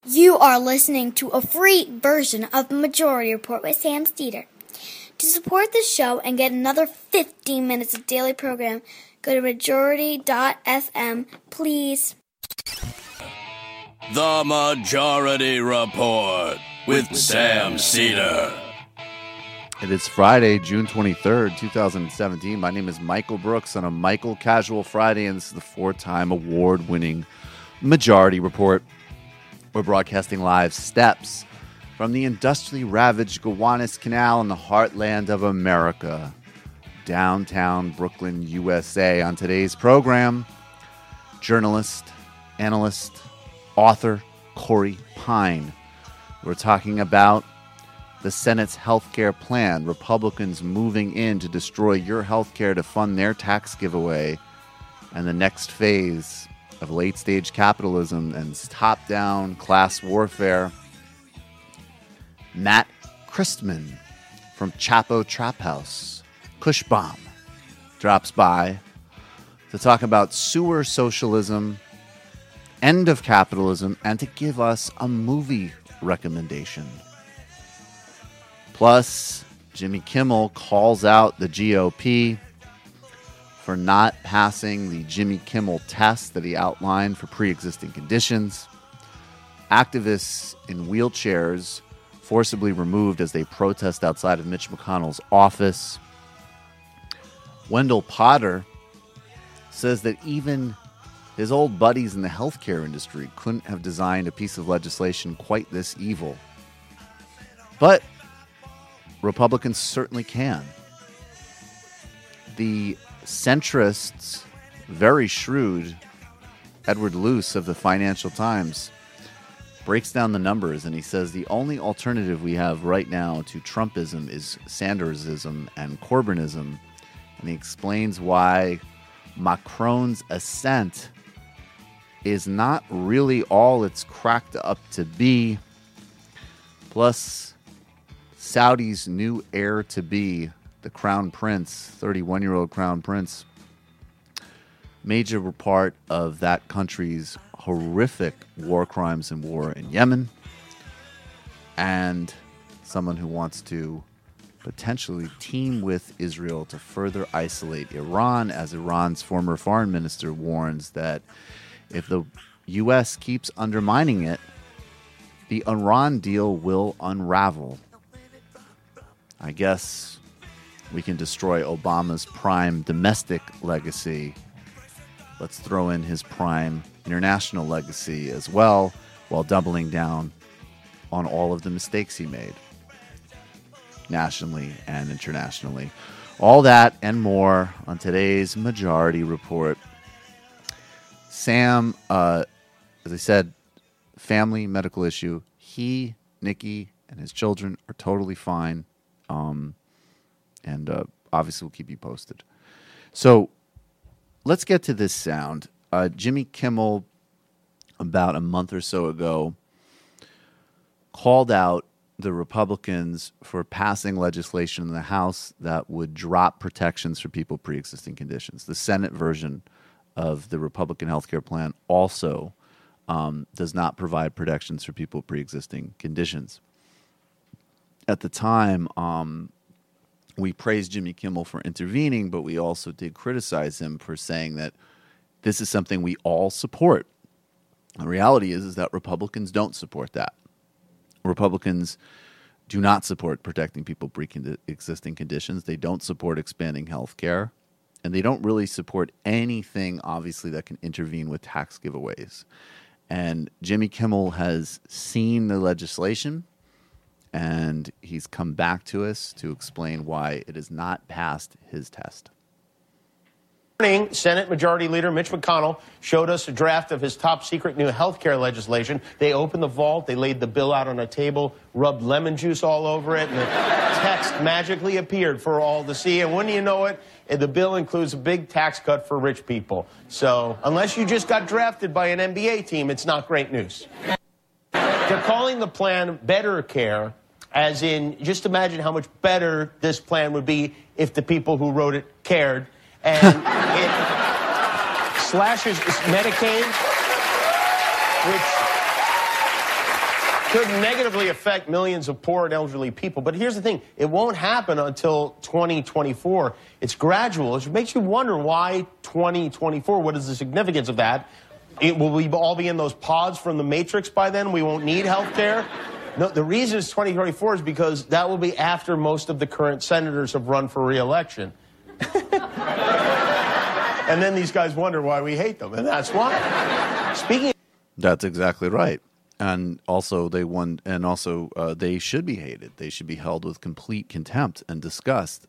You are listening to a free version of the Majority Report with Sam Steeder. To support this show and get another 15 minutes of daily program, go to majority.fm, please. The Majority Report with Sam Steeder. It is Friday, June 23rd, 2017. My name is Michael Brooks on a Michael Casual Friday, and this is the four-time award-winning Majority Report. We're broadcasting live steps from the industrially ravaged Gowanus Canal in the heartland of America, downtown Brooklyn, USA. On today's program, journalist, analyst, author Corey Pein. We're talking about the Senate's health care plan, Republicans moving in to destroy your health care to fund their tax giveaway, and the next phase of late-stage capitalism and top-down class warfare. Matt Christman from Chapo Trap House, Cushbomb, drops by to talk about sewer socialism, end of capitalism, and to give us a movie recommendation. Plus, Jimmy Kimmel calls out the GOP for not passing the Jimmy Kimmel test that he outlined for pre-existing conditions. Activists in wheelchairs forcibly removed as they protest outside of Mitch McConnell's office. Wendell Potter says that even his old buddies in the healthcare industry couldn't have designed a piece of legislation quite this evil. But Republicans certainly can. The centrists, very shrewd, Edward Luce of the Financial Times, breaks down the numbers, and he says the only alternative we have right now to Trumpism is Sandersism and Corbynism, and he explains why Macron's ascent is not really all it's cracked up to be. Plus, Saudi's new heir-to-be, the Crown Prince, 31-year-old Crown Prince, major part of that country's horrific war crimes and war in Yemen, and someone who wants to potentially team with Israel to further isolate Iran, as Iran's former foreign minister warns that if the U.S. keeps undermining it, the Iran deal will unravel. I guess we can destroy Obama's prime domestic legacy. Let's throw in his prime international legacy as well, while doubling down on all of the mistakes he made, nationally and internationally. All that and more on today's Majority Report. Sam, as I said, family medical issue. He, Nikki, and his children are totally fine. And obviously we'll keep you posted. So let's get to this sound. Jimmy Kimmel, about a month or so ago, called out the Republicans for passing legislation in the House that would drop protections for people pre-existing conditions. The Senate version of the Republican healthcare plan also does not provide protections for people pre-existing conditions. At the time, we praised Jimmy Kimmel for intervening, but we also did criticize him for saying that this is something we all support. The reality is that Republicans don't support that. Republicans do not support protecting people pre-existing conditions. They don't support expanding health care. And they don't really support anything, obviously, that can intervene with tax giveaways. And Jimmy Kimmel has seen the legislation, and he's come back to us to explain why it has not passed his test. Morning, Senate Majority Leader Mitch McConnell showed us a draft of his top-secret new health care legislation. They opened the vault, they laid the bill out on a table, rubbed lemon juice all over it, and the text magically appeared for all to see. And wouldn't you know it, the bill includes a big tax cut for rich people. So unless you just got drafted by an NBA team, it's not great news. They're calling the plan Better Care, as in, just imagine how much better this plan would be if the people who wrote it cared. And it slashes Medicaid, which could negatively affect millions of poor and elderly people. But here's the thing. It won't happen until 2024. It's gradual. It makes you wonder why 2024. What is the significance of that? Will we all be in those pods from the Matrix by then? We won't need health care? No, the reason it's 2024 is because that will be after most of the current senators have run for re-election. And then these guys wonder why we hate them, and that's why. That's exactly right. And also they should be hated. They should be held with complete contempt and disgust.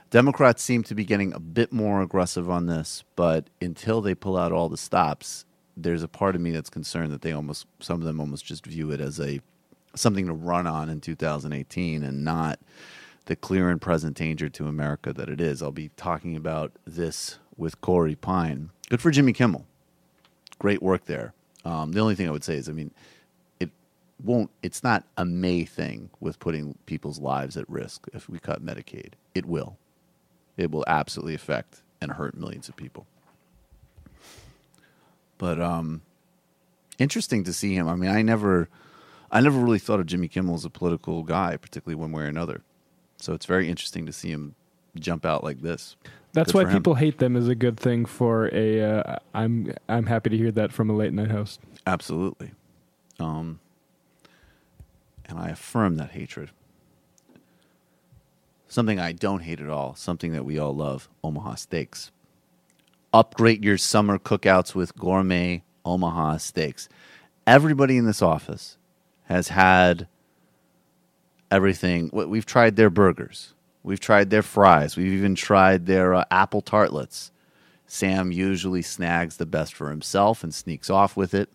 Democrats seem to be getting a bit more aggressive on this, but until they pull out all the stops, there's a part of me that's concerned that some of them almost just view it as something to run on in 2018 and not the clear and present danger to America that it is. I'll be talking about this with Corey Pein. Good for Jimmy Kimmel. Great work there. The only thing I would say is, it's not a May thing with putting people's lives at risk if we cut Medicaid. It will. It will absolutely affect and hurt millions of people. But interesting to see him. I never really thought of Jimmy Kimmel as a political guy, particularly one way or another. So it's very interesting to see him jump out like this. That's Good why people hate them is a good thing for a. I'm happy to hear that from a late night host. Absolutely, and I affirm that hatred. Something I don't hate at all. Something that we all love: Omaha steaks. Upgrade your summer cookouts with gourmet Omaha steaks. Everybody in this office has had everything. We've tried their burgers. We've tried their fries. We've even tried their apple tartlets. Sam usually snags the best for himself and sneaks off with it.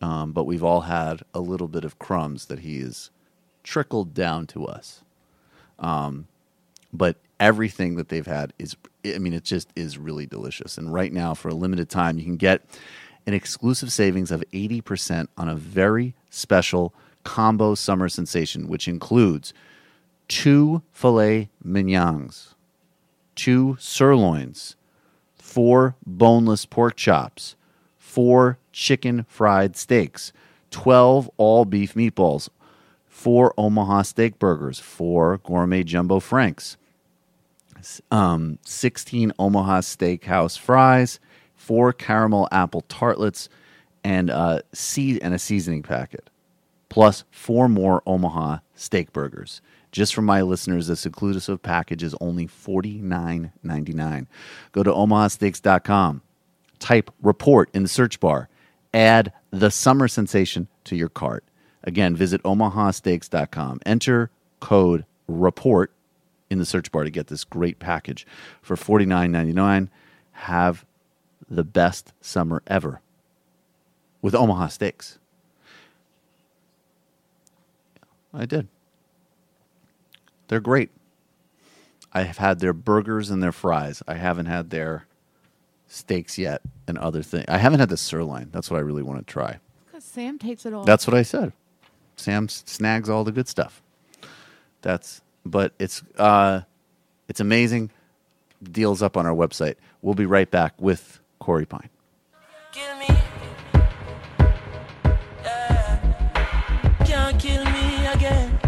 But we've all had a little bit of crumbs that he has trickled down to us. But everything that they've had it just is really delicious. And right now, for a limited time, you can get an exclusive savings of 80% on a very special combo summer sensation, which includes 2 filet mignons, 2 sirloins, 4 boneless pork chops, 4 chicken fried steaks, 12 all beef meatballs, 4 Omaha steak burgers, 4 gourmet jumbo franks, 16 Omaha Steakhouse fries, 4 caramel apple tartlets, and a seasoning packet, plus 4 more Omaha steak burgers. Just for my listeners, this exclusive package is only $49.99. Go to omahasteaks.com, type report in the search bar, add the summer sensation to your cart. Again, visit omahasteaks.com, enter code report in the search bar to get this great package for $49.99. Have the best summer ever with Omaha Steaks. I did. They're great. I have had their burgers and their fries. I haven't had their steaks yet and other things. I haven't had the sirloin. That's what I really want to try. Because Sam takes it all. That's what I said. Sam snags all the good stuff. But it's amazing. The deal's up on our website. We'll be right back with Corey Pein. Kill me. Can't kill me again.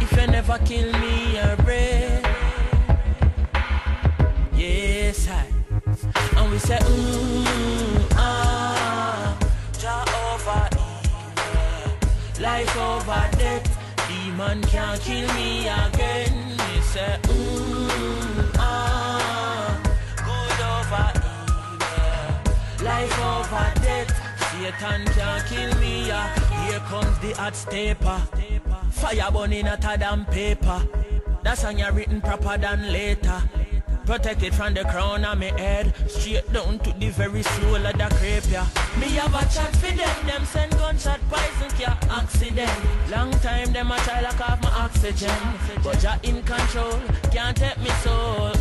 If you never kill me, you're brave. Yes, I. And we say, Jah over evil, life over death. Demon can't kill me again. We say, good over evil, life over death. Satan can't kill me. Here comes the hot stepper. Fire burning hotter than paper. That song you written proper than later. Protected from the crown of my head, straight down to the very soul of the crepe, yeah. Me have a chat for them send gunshot poison care accident. Long time them a try lock off my oxygen, but Jah in control, can't take me soul.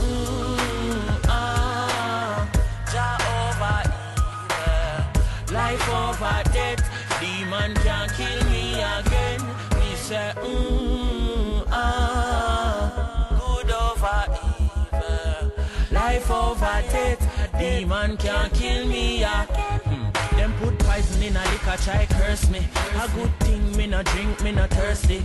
Jah over evil, life over death. Demon can't kill me again. Me say, good over evil, life over death. Demon can't kill me again. Them put poison in a liquor, try curse me. A good thing, me no drink, me no thirsty.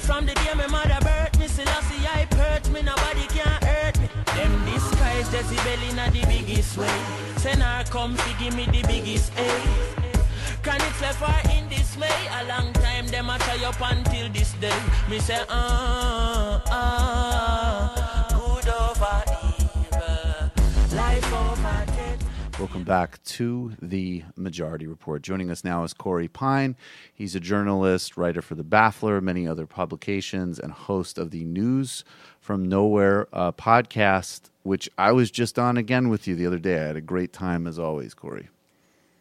From the day my mother birthed me, still I see I hurt me, nobody can hurt me. Them disguise Jezebel in a the biggest way. Send her come to give me the biggest A. Can it left her in dismay? A long time them a try up until this day. Me say, good over evil, life over death. Welcome back to the Majority Report. Joining us now is Corey Pein. He's a journalist, writer for The Baffler, many other publications, and host of the News from Nowhere podcast, which I was just on again with you the other day. I had a great time as always, Corey.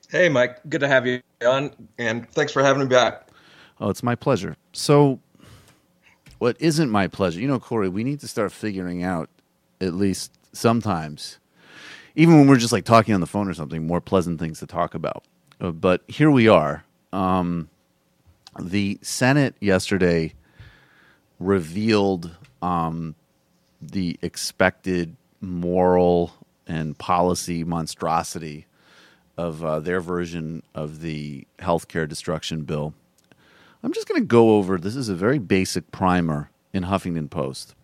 Hey, Mike. Good to have you on, and thanks for having me back. Oh, it's my pleasure. So, what isn't my pleasure? You know, Corey, we need to start figuring out, at least sometimes, even when we're just like talking on the phone or something, more pleasant things to talk about. But here we are. The Senate yesterday revealed the expected moral and policy monstrosity of their version of the healthcare destruction bill. I'm just going to go over, this is a very basic primer in Huffington Post.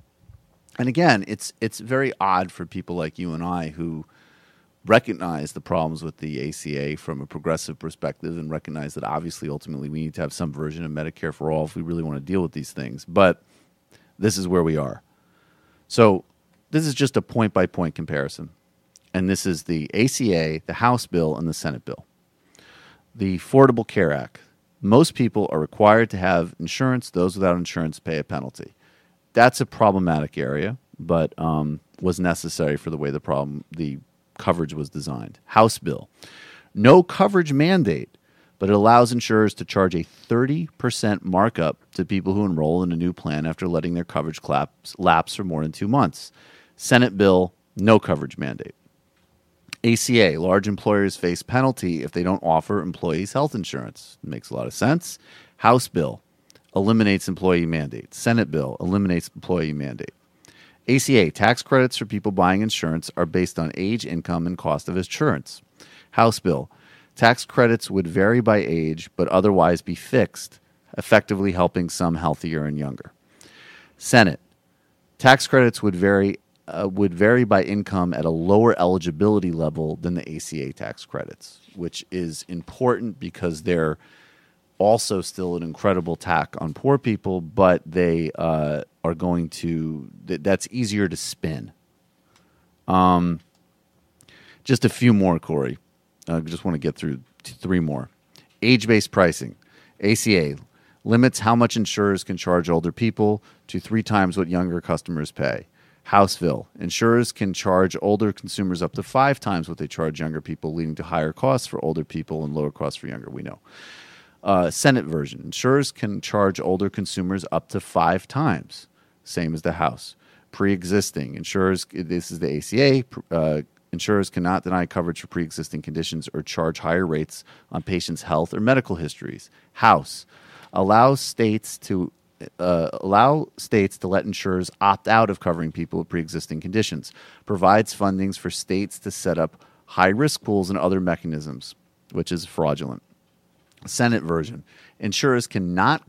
And again, it's very odd for people like you and I who recognize the problems with the ACA from a progressive perspective and recognize that obviously ultimately we need to have some version of Medicare for all if we really want to deal with these things. But this is where we are. So this is just a point-by-point comparison. And this is the ACA, the House bill, and the Senate bill. The Affordable Care Act. Most people are required to have insurance. Those without insurance pay a penalty. That's a problematic area, but was necessary for the way the coverage was designed. House bill. No coverage mandate, but it allows insurers to charge a 30% markup to people who enroll in a new plan after letting their coverage lapse for more than 2 months. Senate bill, no coverage mandate. ACA, large employers face penalty if they don't offer employees health insurance. Makes a lot of sense. House bill eliminates employee mandate. Senate bill eliminates employee mandate. ACA, tax credits for people buying insurance are based on age, income, and cost of insurance. House bill, tax credits would vary by age but otherwise be fixed, effectively helping some healthier and younger. Senate, tax credits would vary by income at a lower eligibility level than the ACA tax credits, which is important because they're also still an incredible tax on poor people, but they are going to, that's easier to spin. Just a few more, Corey. I just want to get through 3 more. Age-based pricing. ACA limits how much insurers can charge older people to 3 times what younger customers pay. House bill. Insurers can charge older consumers up to 5 times what they charge younger people, leading to higher costs for older people and lower costs for younger, we know. Senate version. Insurers can charge older consumers up to 5 times, same as the House. Pre-existing. Insurers, this is the ACA, insurers cannot deny coverage for pre-existing conditions or charge higher rates on patients' health or medical histories. House. Allow states to let insurers opt out of covering people with pre-existing conditions, provides fundings for states to set up high-risk pools and other mechanisms, which is fraudulent. Senate version. Insurers cannot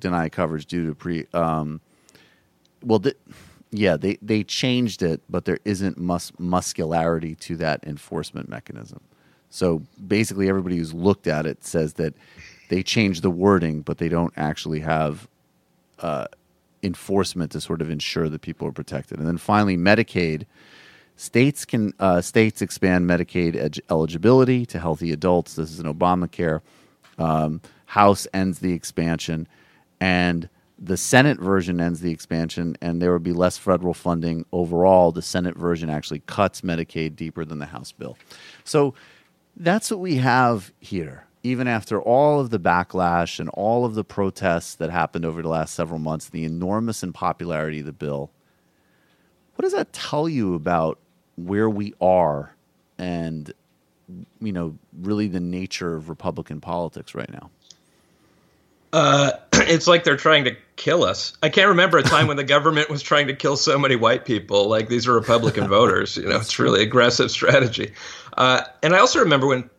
deny coverage due to they changed it, but there isn't muscularity to that enforcement mechanism. So basically everybody who's looked at it says that they changed the wording, but they don't actually have enforcement to sort of ensure that people are protected. And then finally, Medicaid. States expand Medicaid eligibility to healthy adults. This is an Obamacare. House ends the expansion, and the Senate version ends the expansion, and there will be less federal funding overall. The Senate version actually cuts Medicaid deeper than the House bill. So that's what we have here. Even after all of the backlash and all of the protests that happened over the last several months, the enormous unpopularity of the bill, what does that tell you about where we are and, you know, really the nature of Republican politics right now? It's like they're trying to kill us. I can't remember a time when the government was trying to kill so many white people. Like, these are Republican voters. You know, it's really aggressive strategy. And I also remember when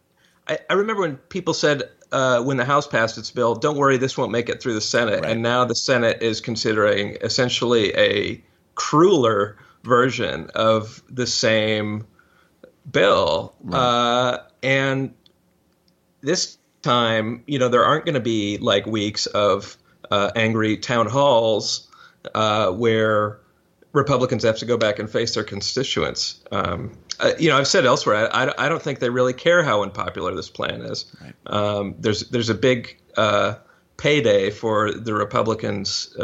I remember when people said when the House passed its bill, don't worry, this won't make it through the Senate. Right. And now the Senate is considering essentially a crueler version of the same bill. Right. And this time, there aren't going to be like weeks of angry town halls where Republicans have to go back and face their constituents. I've said elsewhere, I don't think they really care how unpopular this plan is. Right. There's a big payday for the Republicans'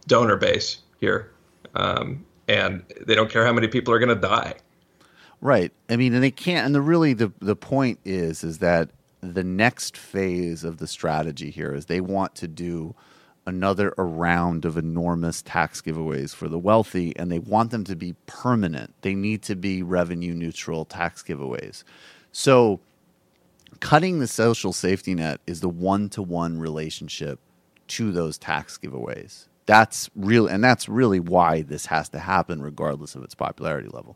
donor base here, and they don't care how many people are going to die. Right. I mean, and they can't. And the point is that the next phase of the strategy here is they want to do another round of enormous tax giveaways for the wealthy, and they want them to be permanent. They need to be revenue neutral tax giveaways. So cutting the social safety net is the one-to-one relationship to those tax giveaways. That's really why this has to happen regardless of its popularity level.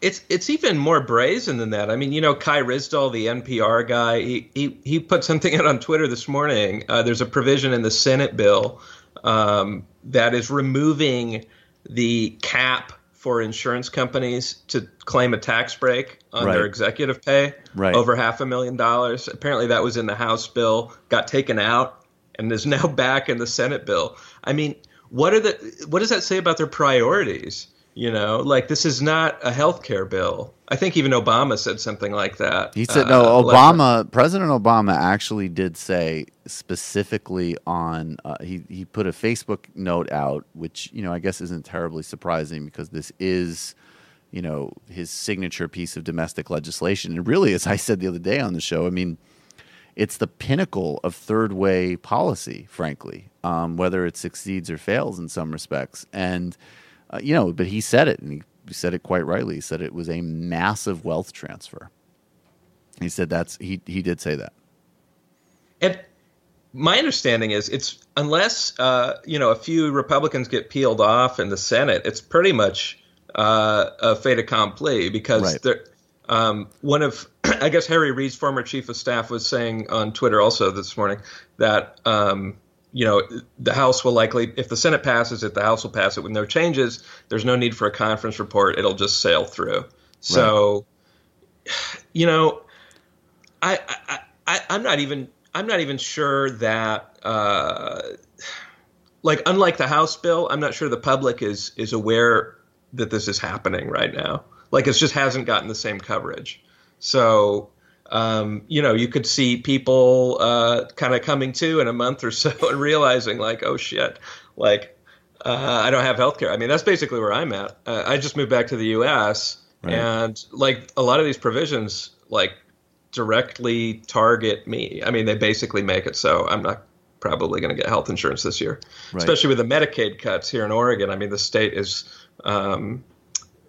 It's even more brazen than that. I mean, Kai Ryssdal, the NPR guy, he put something out on Twitter this morning. There's a provision in the Senate bill that is removing the cap for insurance companies to claim a tax break on their executive pay over $500,000. Apparently that was in the House bill, got taken out, and is now back in the Senate bill. I mean, what does that say about their priorities? This is not a health care bill. I think even Obama said something like that. He said, President Obama actually did say specifically on, he put a Facebook note out, which, I guess isn't terribly surprising because this is, his signature piece of domestic legislation. And really, as I said the other day on the show, I mean, it's the pinnacle of third way policy, frankly, whether it succeeds or fails in some respects. And, but he said it, and he said it quite rightly. He said it was a massive wealth transfer. He said he did say that. And my understanding is it's unless, a few Republicans get peeled off in the Senate, it's pretty much a fait accompli because one of, I guess, Harry Reid's former chief of staff was saying on Twitter also this morning that, the House will likely, if the Senate passes it, the House will pass it with no changes. There's no need for a conference report. It'll just sail through. So, I'm not even sure that, unlike the House bill, I'm not sure the public is aware that this is happening right now. It just hasn't gotten the same coverage. So, you could see people kind of coming to in a month or so and realizing oh shit, I don't have health care. I mean, that's basically where I'm at. I just moved back to the U.S. and a lot of these provisions directly target me. I mean, they basically make it so I'm not probably going to get health insurance this year, especially with the Medicaid cuts here in Oregon. I mean, the state is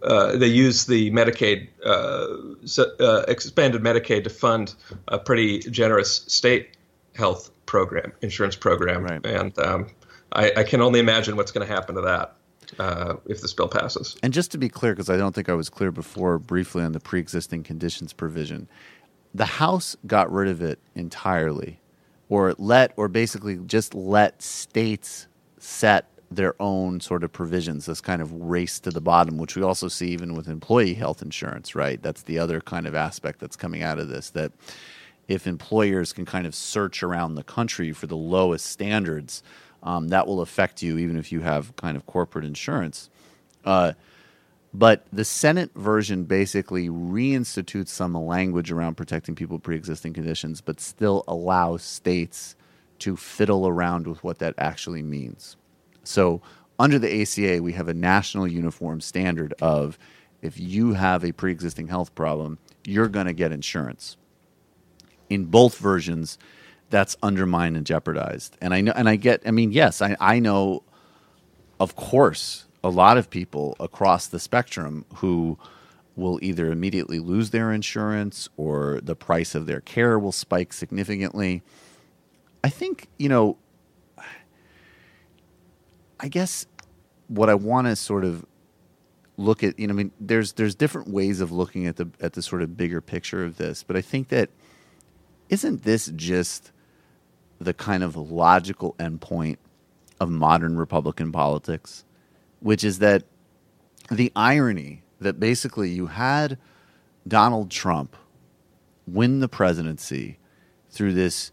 they use the Medicaid, expanded Medicaid to fund a pretty generous state health program, insurance program. Right. And I can only imagine what's going to happen to that if this bill passes. And just to be clear, because I don't think I was clear before briefly on the pre-existing conditions provision, the House got rid of it entirely or basically just let states set their own sort of provisions, this kind of race to the bottom, which we also see even with employee health insurance, right? That's the other kind of aspect that's coming out of this, that if employers can kind of search around the country for the lowest standards, that will affect you even if you have kind of corporate insurance. But the Senate version basically reinstitutes some language around protecting people with pre-existing conditions, but still allows states to fiddle around with what that actually means. So under the ACA, we have a national uniform standard of if you have a pre-existing health problem, you're going to get insurance. In both versions, that's undermined and jeopardized. And I know, of course, a lot of people across the spectrum who will either immediately lose their insurance or the price of their care will spike significantly. I think, I guess what I want to sort of look at, there's different ways of looking at the sort of bigger picture of this, but I think that isn't this just the kind of logical endpoint of modern Republican politics, which is that the irony that basically you had Donald Trump win the presidency through this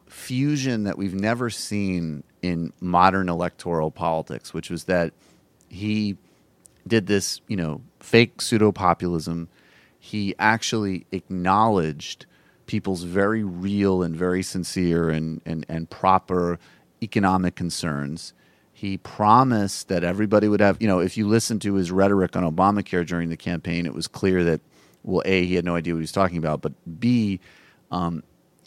fusion that we've never seen in modern electoral politics, which was that he did this, fake pseudo-populism. He actually acknowledged people's very real and very sincere and proper economic concerns. He promised that everybody would have, if you listen to his rhetoric on Obamacare during the campaign, it was clear that, well, A, he had no idea what he was talking about, but B,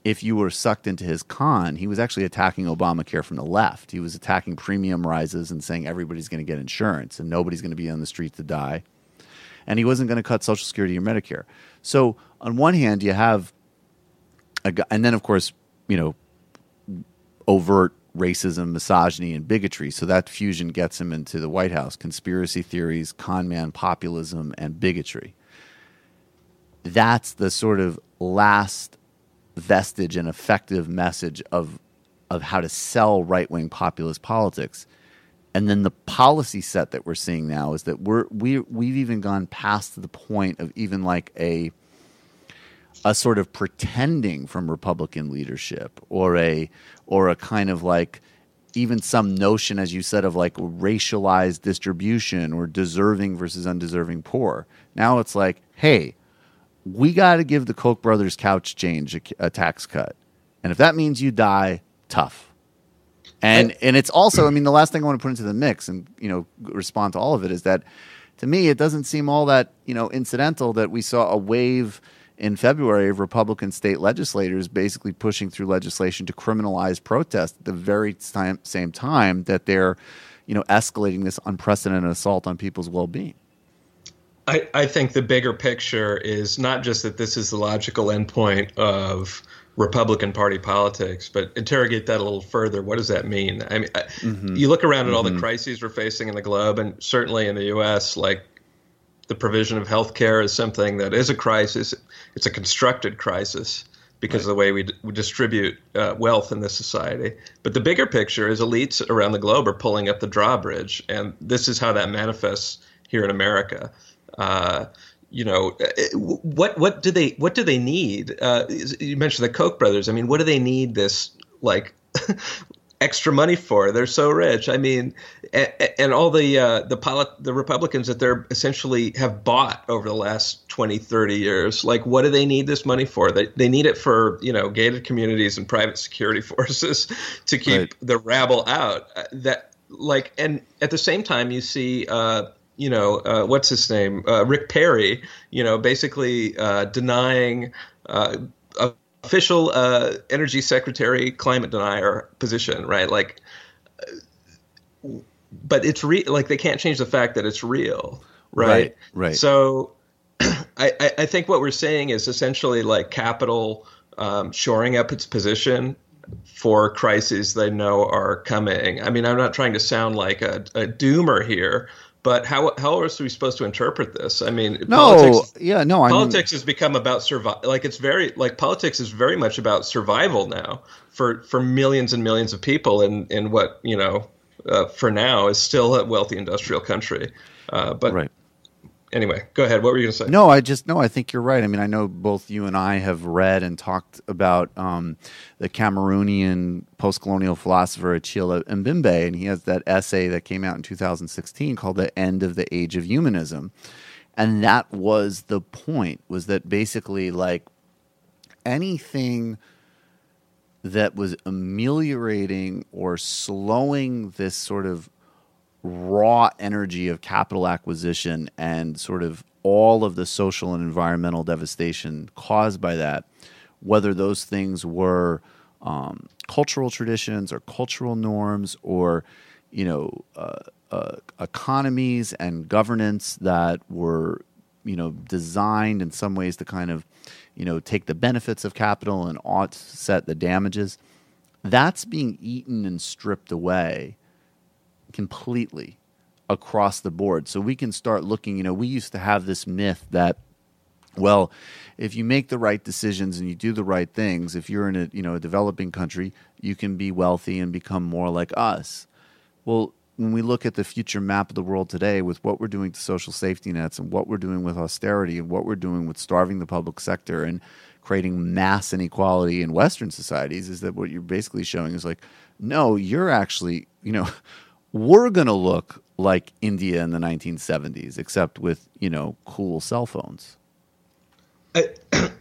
if you were sucked into his con, he was actually attacking Obamacare from the left. He was attacking premium rises and saying everybody's going to get insurance and nobody's going to be on the street to die. And he wasn't going to cut Social Security or Medicare. So on one hand, you have a guy, and then of course, overt racism, misogyny, and bigotry. So that fusion gets him into the White House: conspiracy theories, con man populism, and bigotry. That's the sort of last vestige and effective message of how to sell right-wing populist politics. And then the policy set that we're seeing now is that we've even gone past the point of even like a sort of pretending from Republican leadership or a kind of like even some notion, as you said, of like racialized distribution or deserving versus undeserving poor. Now it's like, hey, we got to give the Koch brothers couch change a tax cut. And if that means you die, tough. And it's also, the last thing I want to put into the mix and, respond to all of it is that to me, it doesn't seem all that, incidental that we saw a wave in February of Republican state legislators basically pushing through legislation to criminalize protest at the very same time that they're, escalating this unprecedented assault on people's well-being. I think the bigger picture is not just that this is the logical endpoint of Republican Party politics, but interrogate that a little further. What does that mean? You look around at all the crises we're facing in the globe, and certainly in the U.S., like the provision of health care is something that is a crisis. It's a constructed crisis because of the way we distribute wealth in this society. But the bigger picture is elites around the globe are pulling up the drawbridge, and this is how that manifests here in America. What do they need? You mentioned the Koch brothers. What do they need this like extra money for? They're so rich. And all the Republicans that they're essentially have bought over the last 20, 30 years. Like, what do they need this money for? They need it for, gated communities and private security forces to keep the rabble out. And at the same time, you see, what's his name? Rick Perry, basically denying official energy secretary climate denier position, right? Like, but it's they can't change the fact that it's real, right? Right. So I think what we're saying is essentially like capital shoring up its position for crises they know are coming. I'm not trying to sound like a doomer here, but how else are we supposed to interpret this? Politics has become about survival. Politics is very much about survival now for millions and millions of people in what for now is still a wealthy industrial country. Anyway, go ahead. What were you going to say? No, I think you're right. I know both you and I have read and talked about the Cameroonian post-colonial philosopher Achille Mbembe, and he has that essay that came out in 2016 called The End of the Age of Humanism. And that was the point, was that basically like anything that was ameliorating or slowing this sort of raw energy of capital acquisition and sort of all of the social and environmental devastation caused by that, whether those things were cultural traditions or cultural norms or, economies and governance that were, designed in some ways to kind of, take the benefits of capital and offset the damages, that's being eaten and stripped away completely across the board. So we can start looking, we used to have this myth that Well, if you make the right decisions and you do the right things, if you're in a developing country, you can be wealthy and become more like us. Well, when we look at the future map of the world today with what we're doing to social safety nets and what we're doing with austerity and what we're doing with starving the public sector and creating mass inequality in Western societies, is that what you're basically showing is like, no, you're actually, we're going to look like India in the 1970s, except with, cool cell phones.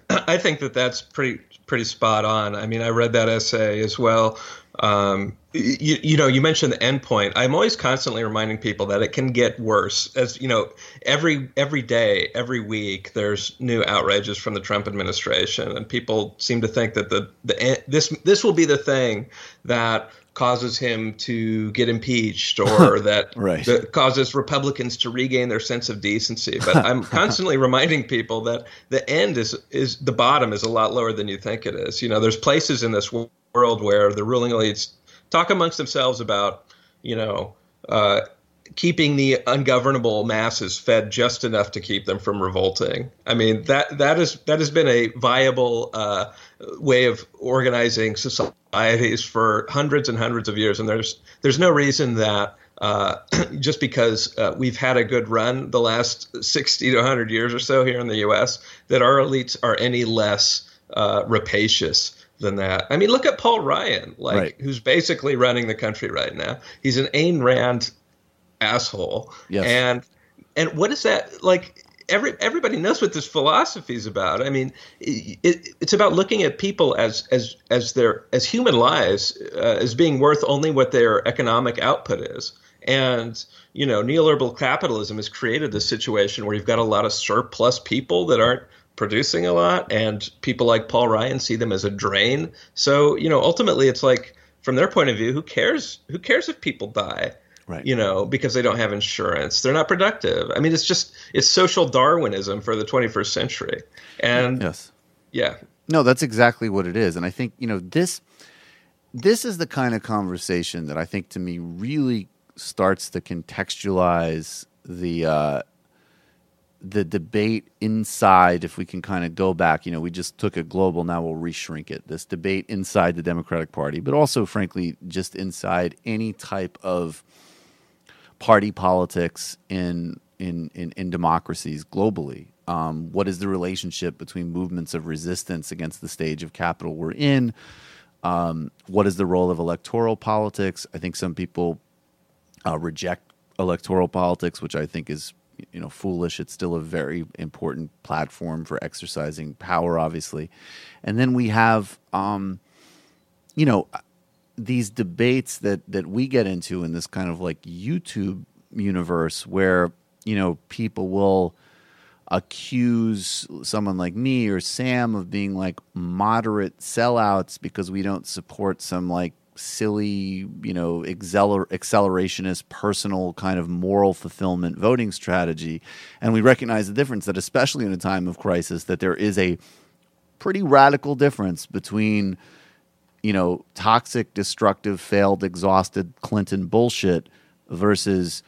I think that's pretty spot on. I mean, I read that essay as well. You mentioned the end point. I'm always constantly reminding people that it can get worse. As every day, every week, there's new outrages from the Trump administration, and people seem to think that this will be the thing that causes him to get impeached, or that, right. that causes Republicans to regain their sense of decency. But I'm constantly reminding people that the end is the bottom is a lot lower than you think it is. There's places in this world where the ruling elites talk amongst themselves about, keeping the ungovernable masses fed just enough to keep them from revolting. I mean, that has been a viable way of organizing societies for hundreds and hundreds of years, and there's no reason that just because we've had a good run the last 60 to 100 years or so here in the U.S., that our elites are any less rapacious than that. I mean, look at Paul Ryan, right. who's basically running the country right now. He's an Ayn Rand asshole. Yes. And what is that like? Everybody knows what this philosophy is about. I mean, it's about looking at people as human lives, as being worth only what their economic output is. And neoliberal capitalism has created this situation where you've got a lot of surplus people that aren't producing a lot, and people like Paul Ryan see them as a drain. So ultimately, it's like, from their point of view, who cares? Who cares if people die? Right. Because they don't have insurance. They're not productive. I mean, it's social Darwinism for the 21st century. And yes. Yeah. No, that's exactly what it is. And I think, this is the kind of conversation that I think, to me, really starts to contextualize the debate inside. If we can kind of go back, we just took it global, now we'll reshrink it. This debate inside the Democratic Party, but also, frankly, just inside any type of party politics in democracies globally. What is the relationship between movements of resistance against the stage of capital we're in? What is the role of electoral politics? I think some people reject electoral politics, which I think is foolish. It's still a very important platform for exercising power, obviously. And then we have these debates that we get into in this kind of like YouTube universe where, people will accuse someone like me or Sam of being like moderate sellouts because we don't support some like silly, accelerationist, personal kind of moral fulfillment voting strategy. And we recognize the difference that, especially in a time of crisis, that there is a pretty radical difference between toxic, destructive, failed, exhausted Clinton bullshit versus,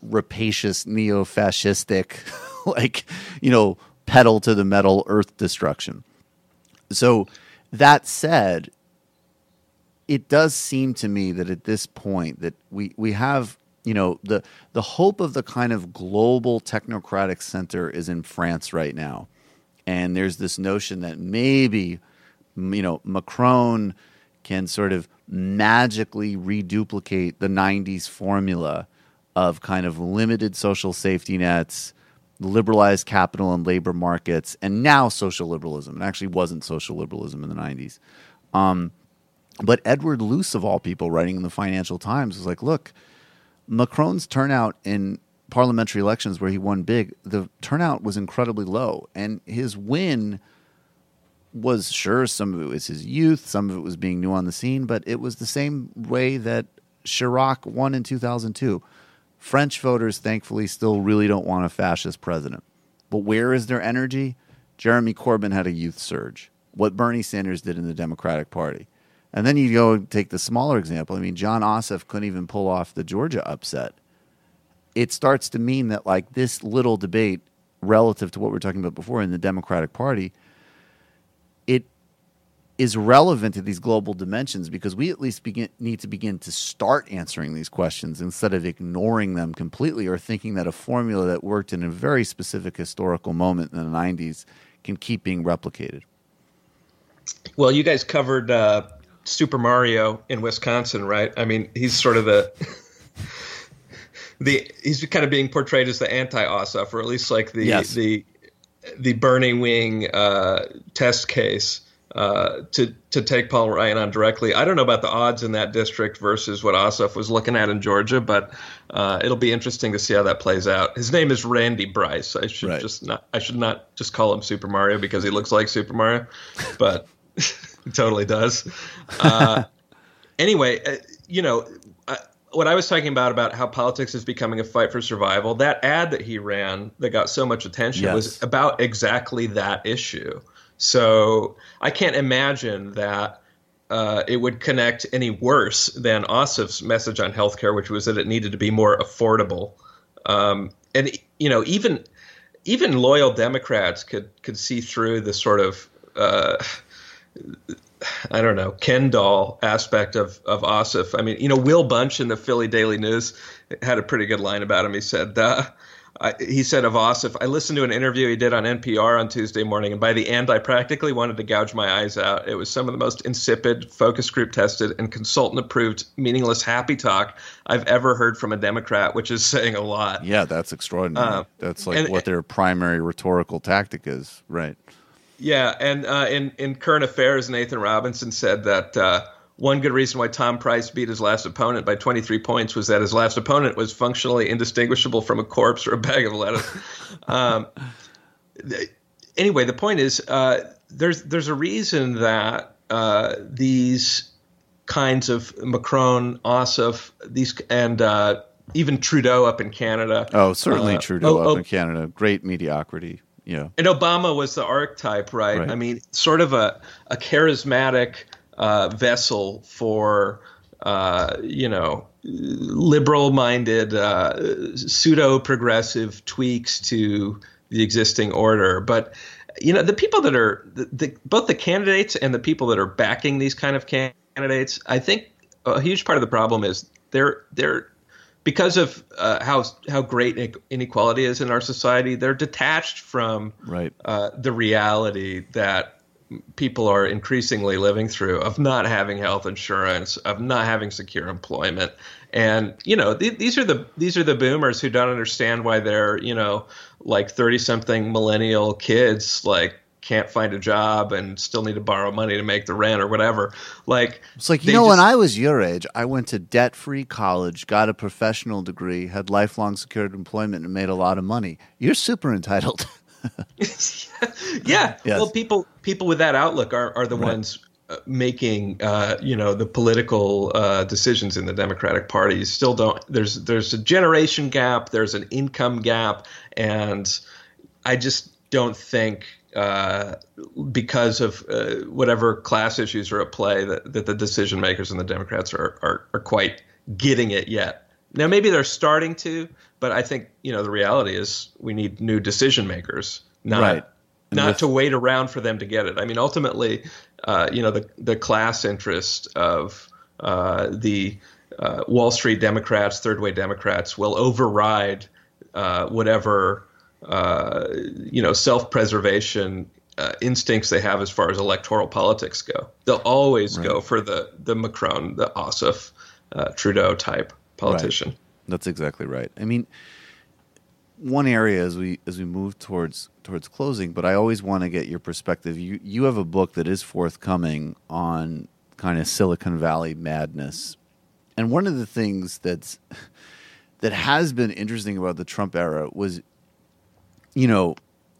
rapacious, neo-fascistic, pedal to the metal earth destruction. So that said, it does seem to me that at this point that we have, the hope of the kind of global technocratic center is in France right now. And there's this notion that maybe Macron can sort of magically reduplicate the 90s formula of kind of limited social safety nets, liberalized capital and labor markets, and now social liberalism. It actually wasn't social liberalism in the 90s. But Edward Luce, of all people, writing in the Financial Times, was like, look, Macron's turnout in parliamentary elections where he won big, the turnout was incredibly low. And his win was, sure, some of it was his youth, some of it was being new on the scene, but it was the same way that Chirac won in 2002. French voters, thankfully, still really don't want a fascist president. But where is their energy? Jeremy Corbyn had a youth surge. What Bernie Sanders did in the Democratic Party. And then you go take the smaller example. I mean, John Ossoff couldn't even pull off the Georgia upset. It starts to mean that, like, this little debate relative to what we were talking about before in the Democratic Party, it is relevant to these global dimensions because we at least need to begin to start answering these questions instead of ignoring them completely or thinking that a formula that worked in a very specific historical moment in the 90s can keep being replicated. Well, you guys covered Super Mario in Wisconsin, right? I mean, he's sort of he's kind of being portrayed as the anti-Ossoff, or at least like the Bernie Wing test case to take Paul Ryan on directly. I don't know about the odds in that district versus what Ossoff was looking at in Georgia, but it'll be interesting to see how that plays out. His name is Randy Bryce. I should not just call him Super Mario because he looks like Super Mario, but he totally does. Anyway, what I was talking about how politics is becoming a fight for survival, that ad that he ran that got so much attention was about exactly that issue. So I can't imagine that it would connect any worse than Ossoff's message on healthcare, which was that it needed to be more affordable. And even loyal Democrats could see through the sort of I don't know, Ken doll aspect of Ossoff. I mean, Will Bunch in the Philly Daily News had a pretty good line about him. He said of Ossoff, I listened to an interview he did on NPR on Tuesday morning, and by the end, I practically wanted to gouge my eyes out. It was some of the most insipid, focus group tested, and consultant-approved, meaningless happy talk I've ever heard from a Democrat, which is saying a lot. Yeah, that's extraordinary. That's like what their primary rhetorical tactic is, right? Yeah, and in Current Affairs, Nathan Robinson said that one good reason why Tom Price beat his last opponent by 23 points was that his last opponent was functionally indistinguishable from a corpse or a bag of lettuce. Anyway, the point is there's a reason that these kinds of Macron, Ossoff, and even Trudeau up in Canada. Oh, certainly Trudeau up in Canada. Great mediocrity. Yeah. And Obama was the archetype, right? I mean, sort of a charismatic vessel for, liberal-minded, pseudo-progressive tweaks to the existing order. But, the people that are both the candidates and the people that are backing these kind of candidates, I think a huge part of the problem is they're because of how great inequality is in our society, they're detached from the reality that people are increasingly living through of not having health insurance, of not having secure employment. And, these are the boomers who don't understand why they're, like 30-something millennial kids, like, can't find a job and still need to borrow money to make the rent or whatever. Like, it's like, when I was your age, I went to debt-free college, got a professional degree, had lifelong secured employment, and made a lot of money. You're super entitled. Yeah. Yes. Well, people with that outlook are the ones making, the political decisions in the Democratic Party. You still don't. There's a generation gap. There's an income gap, and I just don't think. Because of whatever class issues are at play, that the decision makers and the Democrats are quite getting it yet. Now, maybe they're starting to, but I think the reality is we need new decision makers, not to wait around for them to get it. I mean, ultimately, the class interest of the Wall Street Democrats, third way Democrats, will override whatever. Self-preservation instincts they have as far as electoral politics go. They'll always go for the Macron, the Ossoff, Trudeau type politician. Right. That's exactly right. I mean, one area as we move towards closing, but I always want to get your perspective. You have a book that is forthcoming on kind of Silicon Valley madness, and one of the things that has been interesting about the Trump era was. I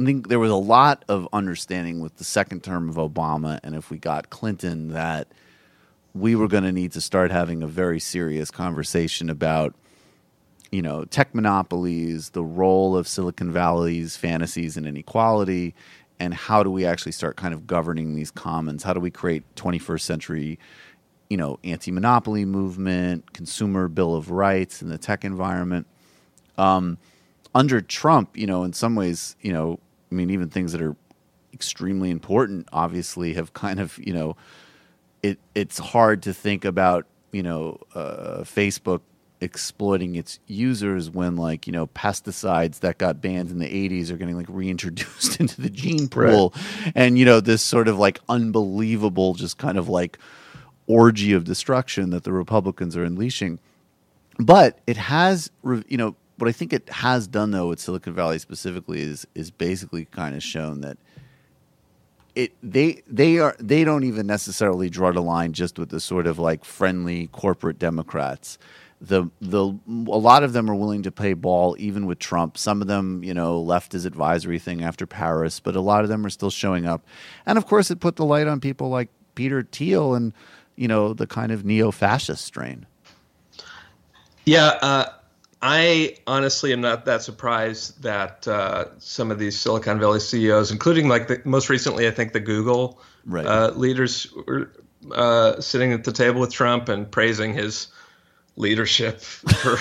think there was a lot of understanding with the second term of Obama, and if we got Clinton, that we were going to need to start having a very serious conversation about, tech monopolies, the role of Silicon Valley's fantasies and inequality, and how do we actually start kind of governing these commons? How do we create 21st century, anti-monopoly movement, consumer bill of rights in the tech environment? under Trump, in some ways, I mean, even things that are extremely important, obviously, have kind of, it's hard to think about, Facebook exploiting its users when, like, pesticides that got banned in the 80s are getting, like, reintroduced into the gene pool. Right. And, this sort of, like, unbelievable just kind of, like, orgy of destruction that the Republicans are unleashing. But it has, what I think it has done, though, with Silicon Valley specifically is basically kind of shown that they don't even necessarily draw the line just with the sort of like friendly corporate Democrats. A lot of them are willing to play ball even with Trump. Some of them, left his advisory thing after Paris, but a lot of them are still showing up. And of course, it put the light on people like Peter Thiel and the kind of neo-fascist strain. Yeah, I honestly am not that surprised that some of these Silicon Valley CEOs, including most recently, I think the Google leaders were sitting at the table with Trump and praising his leadership. For,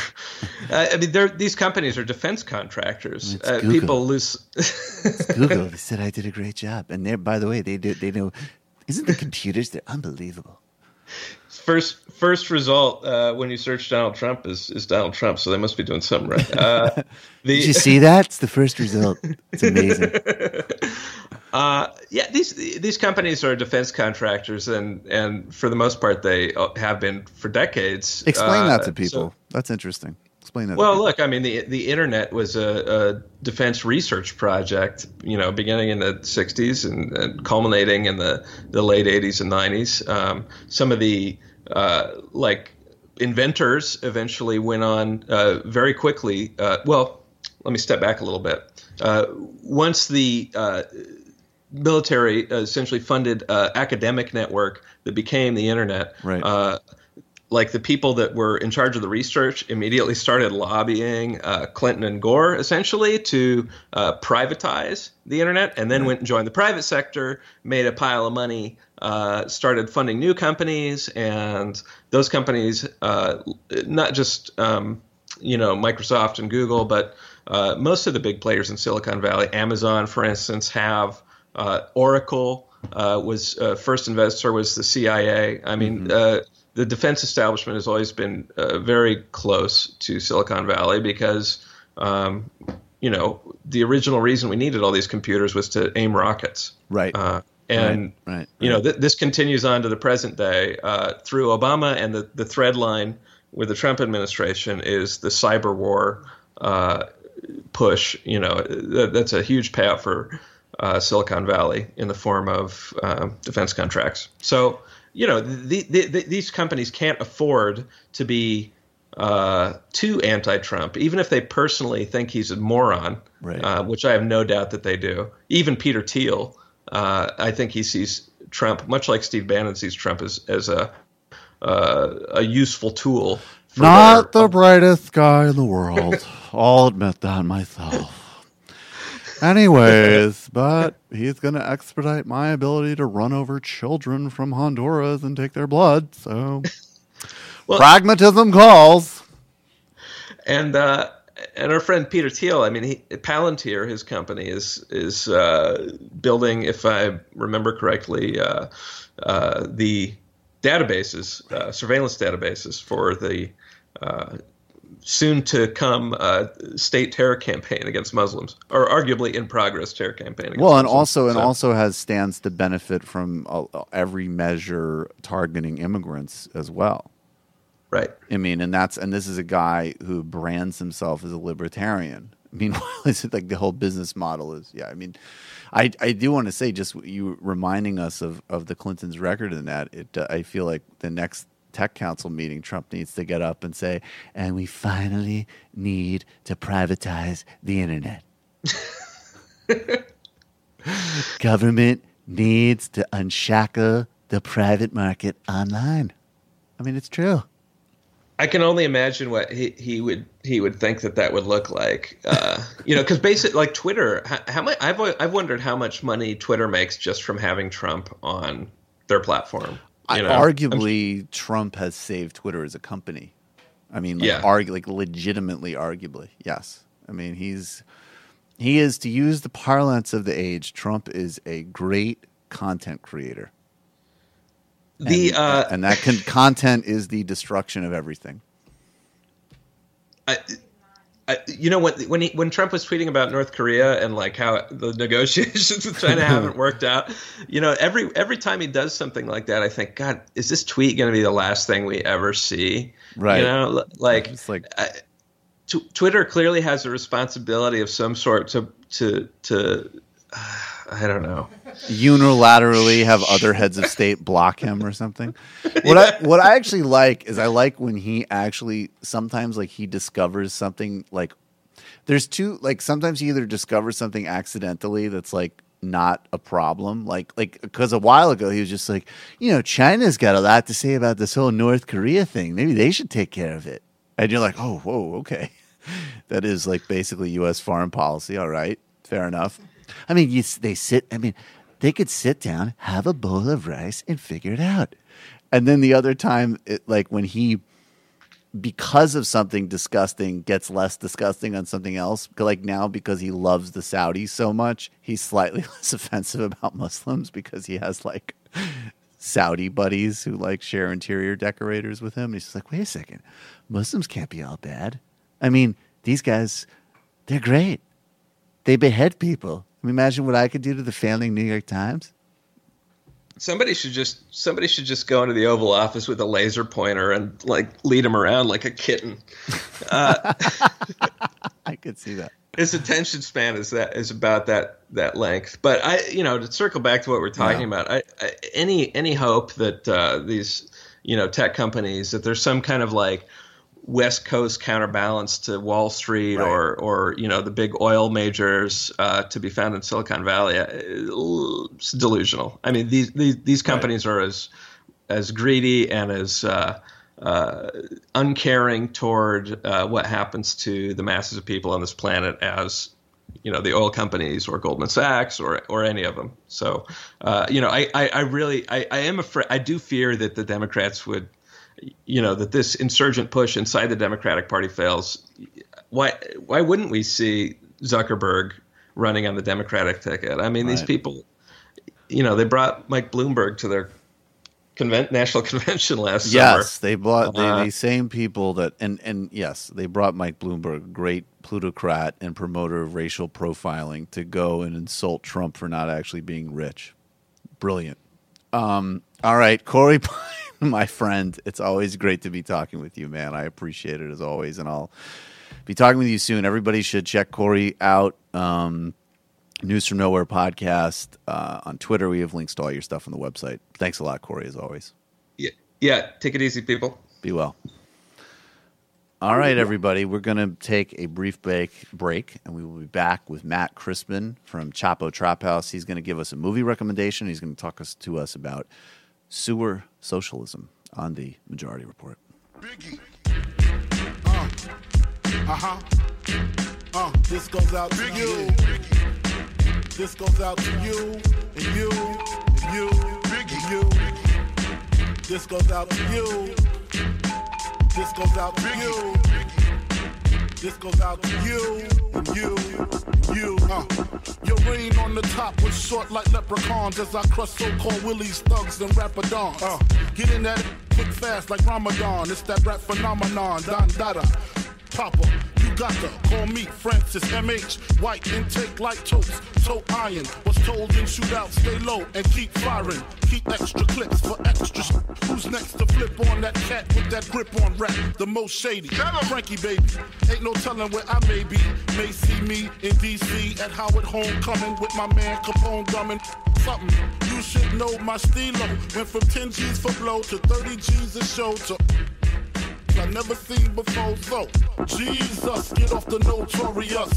I mean, these companies are defense contractors. People lose. It's Google. They said I did a great job, and by the way, they know. Isn't the computers? They're unbelievable. First result when you search Donald Trump is Donald Trump, so they must be doing something right. Did you see that? It's the first result. It's amazing. These companies are defense contractors, and for the most part, they have been for decades. Explain that to people. That's interesting. Explain that. Well, look, I mean, the internet was a defense research project, beginning in the 60s and culminating in the late 80s and 90s. Some of the inventors eventually went on very quickly. Well, let me step back a little bit. Once the military essentially funded academic network that became the internet, right. The people that were in charge of the research immediately started lobbying Clinton and Gore essentially to privatize the internet, and then went and joined the private sector, made a pile of money, started funding new companies, and those companies, not just Microsoft and Google, but most of the big players in Silicon Valley, Amazon, for instance, have Oracle was first investor was the CIA. I mean. Mm-hmm. The defense establishment has always been very close to Silicon Valley because, the original reason we needed all these computers was to aim rockets. Right. This continues on to the present day through Obama, and the thread line with the Trump administration is the cyber war push. That's a huge payout for Silicon Valley in the form of defense contracts. So. These companies can't afford to be too anti-Trump, even if they personally think he's a moron, right. Which I have no doubt that they do. Even Peter Thiel, I think he sees Trump, much like Steve Bannon sees Trump, as a useful tool. Not the brightest guy in the world. I'll admit that myself. Anyways, but he's going to expedite my ability to run over children from Honduras and take their blood. So, pragmatism calls. And our friend Peter Thiel, I mean, Palantir, his company, is building, if I remember correctly, the databases, surveillance databases for the soon-to-come state terror campaign against Muslims, or arguably in progress terror campaign against Muslims. Also stands to benefit from every measure targeting immigrants as well. Right. I mean, and this is a guy who brands himself as a libertarian. Meanwhile, it's like the whole business model is, I mean, I do want to say, just you reminding us of the Clintons' record in that, I feel like the next Tech Council meeting, Trump needs to get up and say, and we finally need to privatize the internet. Government needs to unshackle the private market online. I mean, it's true. I can only imagine what he would think that would look like. Because basically, like Twitter, how much I've wondered how much money Twitter makes just from having Trump on their platform. Arguably, Trump has saved Twitter as a company. I mean, legitimately, arguably, yes. I mean, he is, to use the parlance of the age, Trump is a great content creator. And that content is the destruction of everything. When Trump was tweeting about North Korea and like how the negotiations with China haven't worked out, every time he does something like that, I think, God, is this tweet going to be the last thing we ever see? Right. Twitter clearly has a responsibility of some sort to I don't know, unilaterally have other heads of state block him or something. What I actually like is, I like when he actually sometimes, like, he discovers something, like, there's two, like, sometimes he either discovers something accidentally that's like not a problem, like because a while ago he was just like, China's got a lot to say about this whole North Korea thing, maybe they should take care of it. And you're like, oh, whoa, okay. That is like basically U.S. foreign policy. All right, fair enough. I mean, they could sit down, have a bowl of rice, and figure it out. And then the other time, when he, because of something disgusting, gets less disgusting on something else, like now because he loves the Saudis so much, he's slightly less offensive about Muslims because he has like Saudi buddies who like share interior decorators with him. He's just like, wait a second, Muslims can't be all bad. I mean, these guys, they're great. They behead people. Imagine what I could do to the failing New York Times. Somebody should just go into the Oval Office with a laser pointer and like lead him around like a kitten. I could see that. His attention span is about that length. But to circle back to what we're talking about, any hope that these tech companies, that there's some kind of like West Coast counterbalance to Wall Street, right, or the big oil majors to be found in Silicon Valley, it's delusional. I mean, these companies are as greedy and as uncaring toward what happens to the masses of people on this planet as the oil companies or Goldman Sachs or any of them. So I am afraid. I do fear that the Democrats would, that this insurgent push inside the Democratic Party fails. Why wouldn't we see Zuckerberg running on the Democratic ticket? I mean, these people, they brought Mike Bloomberg to their national convention last summer. Yes, they brought the same people that, and yes, they brought Mike Bloomberg, great plutocrat and promoter of racial profiling, to go and insult Trump for not actually being rich. Brilliant. All right, Corey Pein, my friend, it's always great to be talking with you, man. I appreciate it as always, and I'll be talking with you soon. Everybody should check Corey out. News from Nowhere podcast on Twitter. We have links to all your stuff on the website. Thanks a lot, Corey, as always. Yeah. Take it easy, people. Be well. All right, everybody. We're going to take a brief break, and we will be back with Matt Christman from Chapo Trap House. He's going to give us a movie recommendation. He's going to talk to us about sewer socialism on the Majority Report. Biggie. This goes out to you. This goes out to you, and you, and you, and you. This goes out to you. This goes out to you. This goes out to you, and you, and you. Your reign on the top was short like leprechauns as I crush so-called willies, thugs, and rapadons. Get in that quick fast like Ramadan. It's that rap phenomenon, Don Dada. Papa, you got to call me Francis M.H. White intake like toast, toe iron. Was told in shootout, stay low and keep firing. Keep extra clips for extra. Who's next to flip on that cat with that grip on rap? The most shady, Frankie baby. Ain't no telling where I may be. May see me in D.C. at Howard Homecoming with my man Capone drumming something. You should know my stilo. Went from 10 G's for blow to 30 G's a show to I never seen before, so Jesus, get off the notorious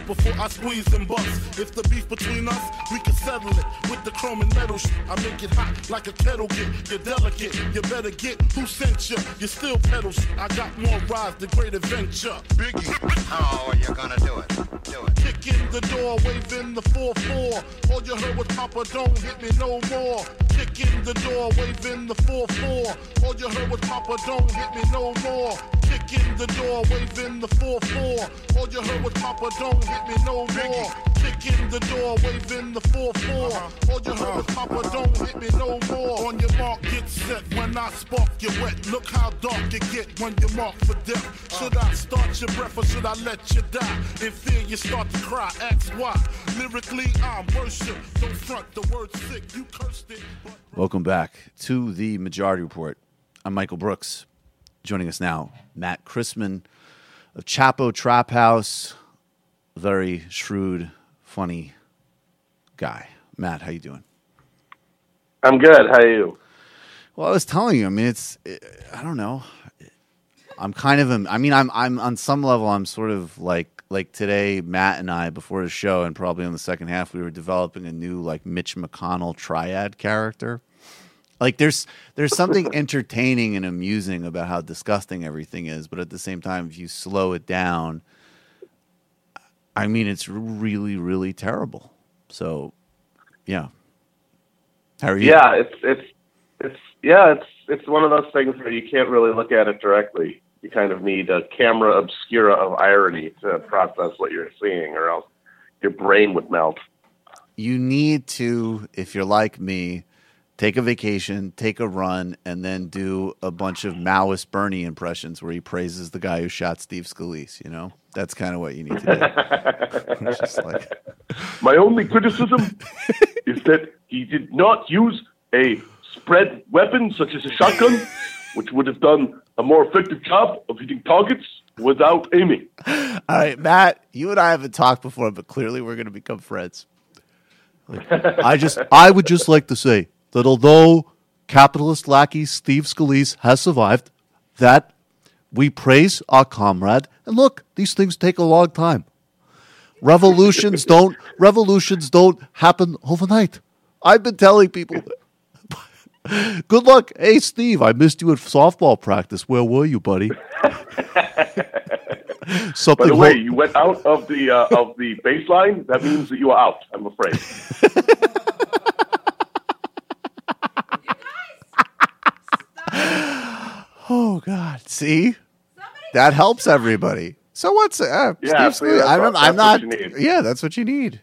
before I squeeze and bust. If the beef between us, we can settle it with the chrome and metal I make it hot like a kettle get. You're delicate, you better get who sent you. You still pedal I got more rides, the great adventure. Biggie, how are you gonna do it? Do it. Kick in the door, waving the 4-4. All you heard was Papa, don't hit me no more. Kick in the door, waving the 4-4. All you heard was Papa, don't hit me no more. Kick Kicking the door, waving the 4-4. All you heard was Papa, don't hit me no more. Kicking the door, waving the 4-4. All you heard was Papa, don't hit me no more. On your mark, get set. When I spark you wet, look how dark you get when you're marked for death. Should I start your breath or should I let you die? In fear you start to cry, ask why. Lyrically I'm worship, don't front the word sick, you cursed it. Welcome back to the Majority Report. I'm Michael Brooks. Joining us now, Matt Christman of Chapo Trap House. Very shrewd, funny guy. Matt, how you doing? I'm good. How are you? Well, I was telling you, I mean, I don't know. I'm kind of, I'm on some level, I'm sort of like today, Matt and I, before the show, and probably in the second half, we were developing a new, like, Mitch McConnell triad character. Like, there's something entertaining and amusing about how disgusting everything is, but at the same time, if you slow it down, I mean, it's really, really terrible. So, yeah. How are you? Yeah, it's one of those things where you can't really look at it directly. You kind of need a camera obscura of irony to process what you're seeing, or else your brain would melt. You need to, if you're like me, take a vacation, take a run, and then do a bunch of Maoist Bernie impressions where he praises the guy who shot Steve Scalise, you know? That's kind of what you need to do. It's just like... My only criticism is that he did not use a spread weapon such as a shotgun, which would have done a more effective job of hitting targets without aiming. All right, Matt, you and I haven't talked before, but clearly we're going to become friends. I would just like to say that although capitalist lackey Steve Scalise has survived, that we praise our comrade. And look, these things take a long time. Revolutions don't happen overnight. I've been telling people. Good luck. Hey, Steve, I missed you at softball practice. Where were you, buddy? By the way, you went out of the baseline. That means that you are out, I'm afraid. Oh, God. See? That helps everybody. So what's Steve Scalise? I'm not. Yeah, that's what you need.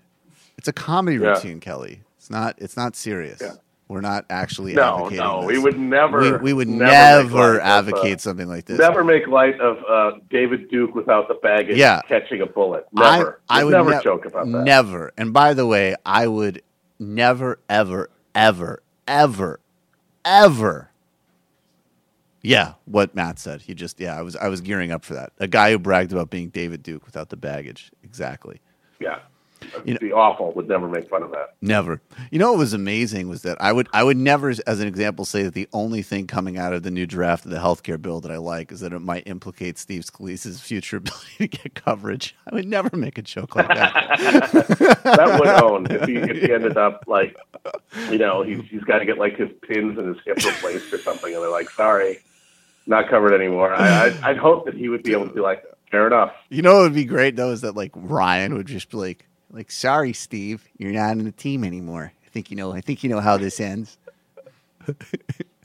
It's a comedy routine, Kelly. It's not serious. Yeah. We're not actually advocating this. We would never. We would never advocate something like this. Never make light of David Duke without the baggage catching a bullet. Never. I would never joke about that. Never. And by the way, I would never, ever, ever, ever, ever. Yeah, what Matt said. I was gearing up for that. A guy who bragged about being David Duke without the baggage. Exactly. Yeah. It'd be awful. Would never make fun of that. Never. You know what was amazing was that I would never, as an example, say that the only thing coming out of the new draft of the healthcare bill that I like is that it might implicate Steve Scalise's future ability to get coverage. I would never make a joke like that. That would own if he ended up like, you know, he's got to get like his pins and his hip replaced or something, and they're like, sorry, not covered anymore. I'd hope that he would be able to be like, fair enough. You know what would be great though is that like Ryan would just be like, sorry, Steve, you're not in the team anymore. I think you know how this ends.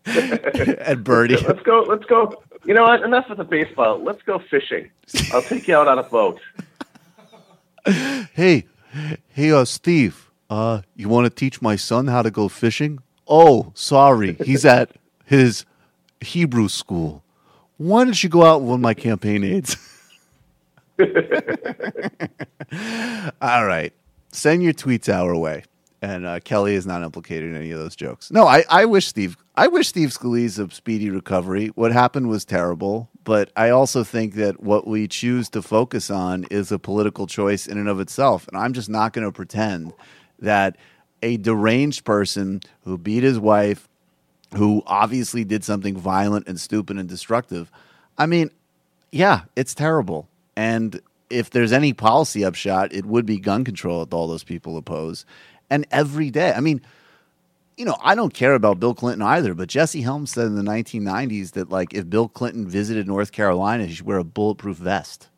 And Birdie. Let's go. You know what? Enough of the baseball. Let's go fishing. I'll take you out on a boat. Hey, Steve, you want to teach my son how to go fishing? Oh, sorry. He's at his Hebrew school. Why don't you go out with one of my campaign aides? All right. Send your tweets our way. And Kelly is not implicated in any of those jokes. No, I wish Steve Scalise a speedy recovery. What happened was terrible, but I also think that what we choose to focus on is a political choice in and of itself. And I'm just not going to pretend that a deranged person who beat his wife, who obviously did something violent and stupid and destructive, I mean, yeah, it's terrible. And if there's any policy upshot, it would be gun control that all those people oppose. And every day, I mean, you know, I don't care about Bill Clinton either, but Jesse Helms said in the 1990s that, like, if Bill Clinton visited North Carolina, he should wear a bulletproof vest.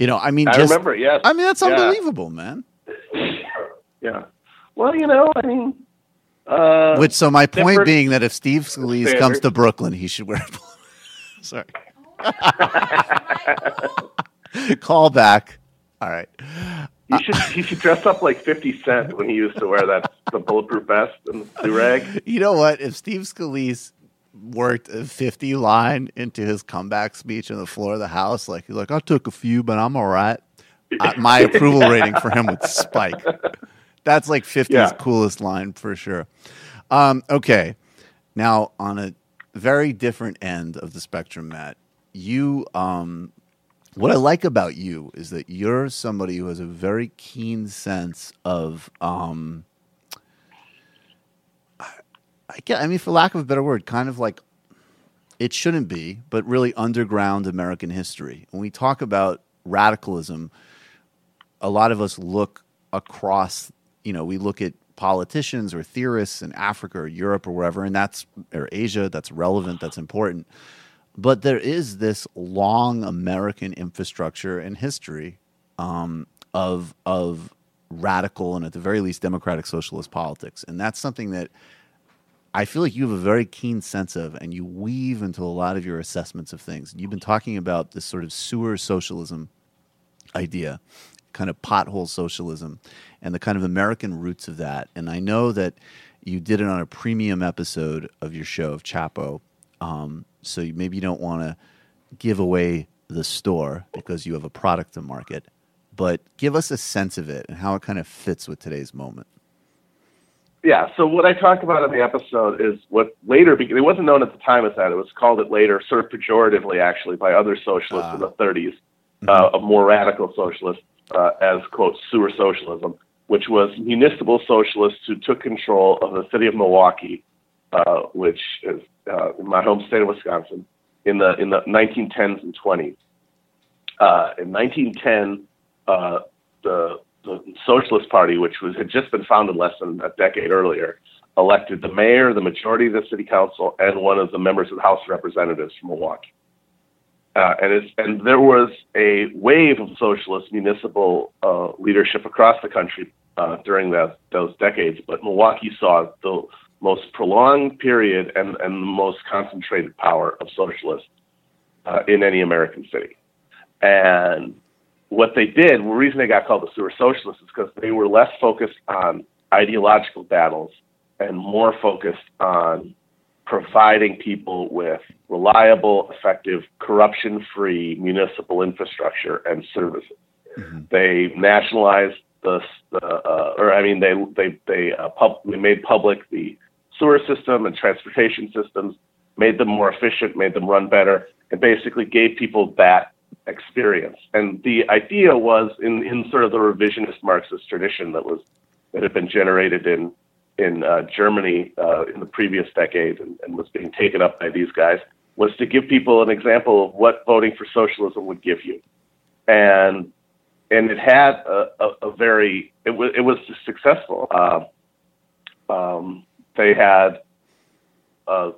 You know, I mean, I remember, yes. I mean, that's unbelievable, man. Yeah. Well, you know, I mean, so my point being that if Steve Scalise comes to Brooklyn, he should wear a bulletproof. Sorry. Call back. All right. He should dress up like 50 Cent when he used to wear the bulletproof vest and the do-rag. You know what? If Steve Scalise worked a 50 line into his comeback speech on the floor of the House, like he's like, I took a few, but I'm all right. My approval rating for him would spike. That's like 50's coolest line for sure. Okay. Now, on a very different end of the spectrum, Matt, you, what I like about you is that you're somebody who has a very keen sense of, I mean, for lack of a better word, kind of like it shouldn't be, but really underground American history. When we talk about radicalism, a lot of us look across, we look at politicians or theorists in Africa or Europe or wherever, or Asia, that's relevant, that's important. But there is this long American infrastructure and history of radical and at the very least democratic socialist politics. And that's something that I feel like you have a very keen sense of, and you weave into a lot of your assessments of things. You've been talking about this sort of sewer socialism idea, kind of pothole socialism, and the kind of American roots of that. And I know that you did it on a premium episode of your show of Chapo, so maybe you don't want to give away the store because you have a product to market, but give us a sense of it and how it kind of fits with today's moment. Yeah, so what I talk about in the episode is what later, it wasn't known at the time as that, it was called it later, sort of pejoratively actually, by other socialists in the 30s, of more radical socialists, as, quote, sewer socialism, which was municipal socialists who took control of the city of Milwaukee, which is in my home state of Wisconsin, in the 1910s and 20s. In 1910, the Socialist Party, which had just been founded less than a decade earlier, elected the mayor, the majority of the city council, and one of the members of the House of Representatives from Milwaukee. And there was a wave of socialist municipal leadership across the country during those decades, but Milwaukee saw the most prolonged period and the most concentrated power of socialists in any American city. And what they did, the reason they got called the sewer socialists is because they were less focused on ideological battles and more focused on providing people with reliable, effective, corruption-free municipal infrastructure and services. Mm-hmm. They nationalized they made public the sewer system and transportation systems, made them more efficient, made them run better, and basically gave people that experience. And the idea was in sort of the revisionist Marxist tradition that had been generated in Germany in the previous decade and was being taken up by these guys, was to give people an example of what voting for socialism would give you. And it had it was successful. They had the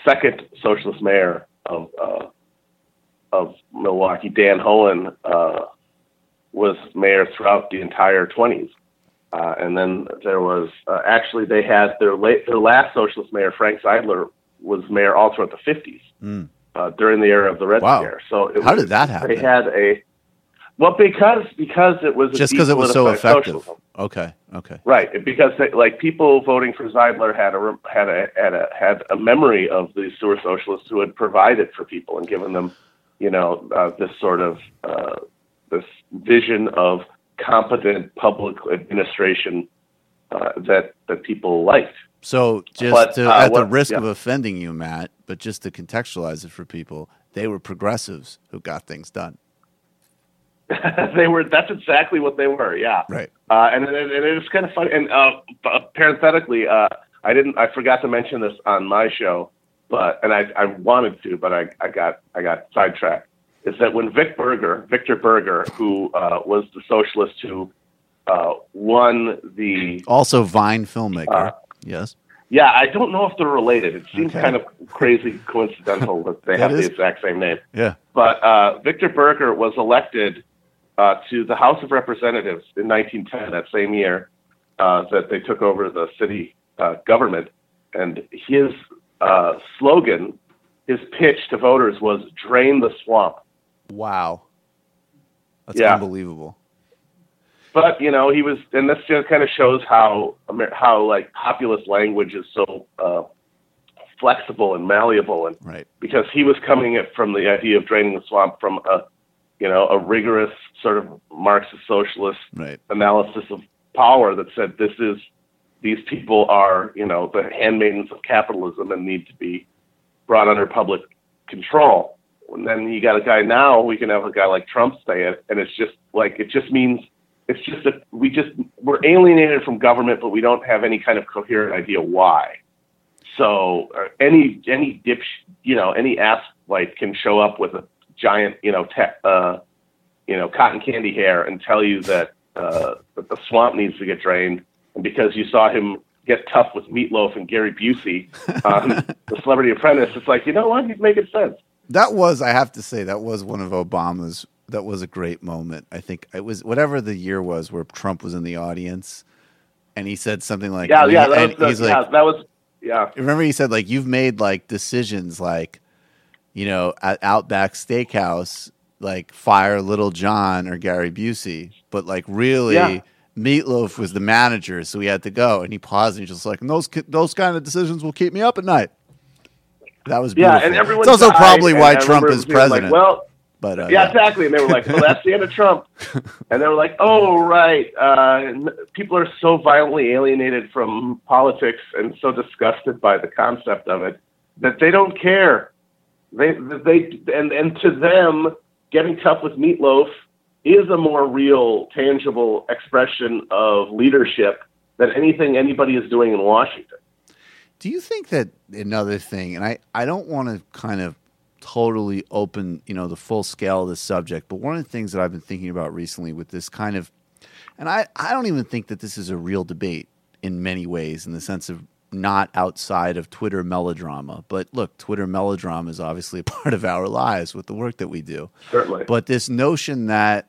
second socialist mayor of Milwaukee, Dan Hohen, was mayor throughout the entire 20s. And then there was they had their last socialist mayor, Frank Zeidler, was mayor all throughout the 50s during the era of the Red Scare. So how did that happen? They had because it was just because it was so effective. Socialism. Okay. Right, because people voting for Zeidler had a memory of the sewer socialists who had provided for people and given them, this sort of this vision of competent public administration that people liked. So at the risk of offending you, Matt, but just to contextualize it for people, they were progressives who got things done. They were. That's exactly what they were. Yeah. Right. And it's kind of funny. And parenthetically, I forgot to mention this on my show, and I wanted to, but I got sidetracked. Is that when Victor Berger, who was the socialist who won the also Vine filmmaker, yes. Yeah, I don't know if they're related. It seems kind of crazy coincidental that they have the exact same name. Yeah. But Victor Berger was elected to the House of Representatives in 1910, that same year that they took over the city government. And his slogan his pitch to voters was drain the swamp. Wow. That's Yeah. unbelievable. But, you know, he was, and this just kind of shows how like populist language is so flexible and malleable, and Right. because he was coming at from the idea of draining the swamp from a rigorous sort of Marxist socialist Right. analysis of power that said these people are, you know, the handmaidens of capitalism and need to be brought under public control. And then you got a guy now, we can have a guy like Trump say it, and it's just like, it just means, it's just that we're alienated from government, but we don't have any kind of coherent idea why. So any ass like can show up with a giant, cotton candy hair and tell you that the swamp needs to get drained. And because you saw him get tough with Meatloaf and Gary Busey on The Celebrity Apprentice, it's like, you know what? He's making sense. That was, I have to say, that was one of Obama's. That was a great moment. I think it was whatever the year was where Trump was in the audience, and he said something like, Remember, he said like, you've made like decisions like, you know, at Outback Steakhouse, like fire Little John or Gary Busey, but like really. Meatloaf was the manager, so he had to go. And he paused and he's just like, and those kind of decisions will keep me up at night. That was beautiful. Yeah, and everyone. It's also died, probably why Trump is president. Like, well, but exactly. And they were like, well, that's the end of Trump. And they were like, oh, right. People are so violently alienated from politics and so disgusted by the concept of it that they don't care. And to them, getting tough with Meatloaf is a more real, tangible expression of leadership than anything anybody is doing in Washington. Do you think that another thing, and I don't want to kind of totally open, you know, the full scale of this subject, but one of the things that I've been thinking about recently with this kind of, and I don't even think that this is a real debate in many ways, in the sense of not outside of Twitter melodrama. But look, Twitter melodrama is obviously a part of our lives with the work that we do. Certainly. But this notion that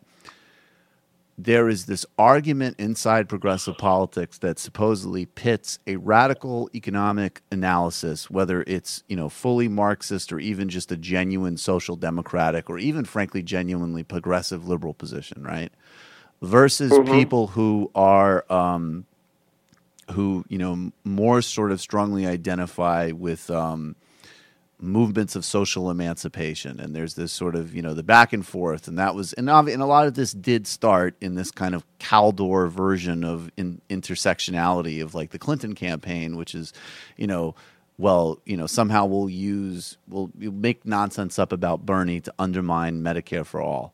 there is this argument inside progressive politics that supposedly pits a radical economic analysis, whether it's, you know, fully Marxist or even just a genuine social democratic or even, frankly, genuinely progressive liberal position, right? Versus people who are who, you know, more sort of strongly identify with movements of social emancipation. And there's this sort of, you know, the back and forth. And that was, and a lot of this did start in this kind of Caldor version of intersectionality of like the Clinton campaign, which is, you know, well, you know, somehow we'll make nonsense up about Bernie to undermine Medicare for all.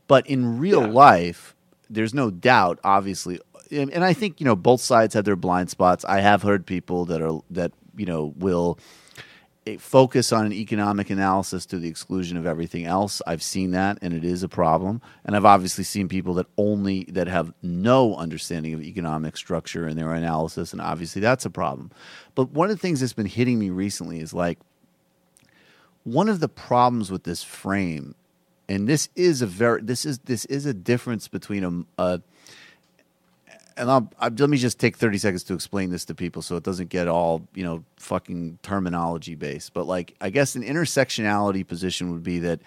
But in real life, there's no doubt, obviously, and I think, you know, both sides have their blind spots. I have heard people that you know, will focus on an economic analysis to the exclusion of everything else. I've seen that, and it is a problem. And I've obviously seen people that have no understanding of economic structure in their analysis, and obviously that's a problem. But one of the things that's been hitting me recently is like, one of the problems with this frame, and this is a difference between let me just take 30 seconds to explain this to people so it doesn't get all, you know, fucking terminology based. But like, I guess an intersectionality position would be that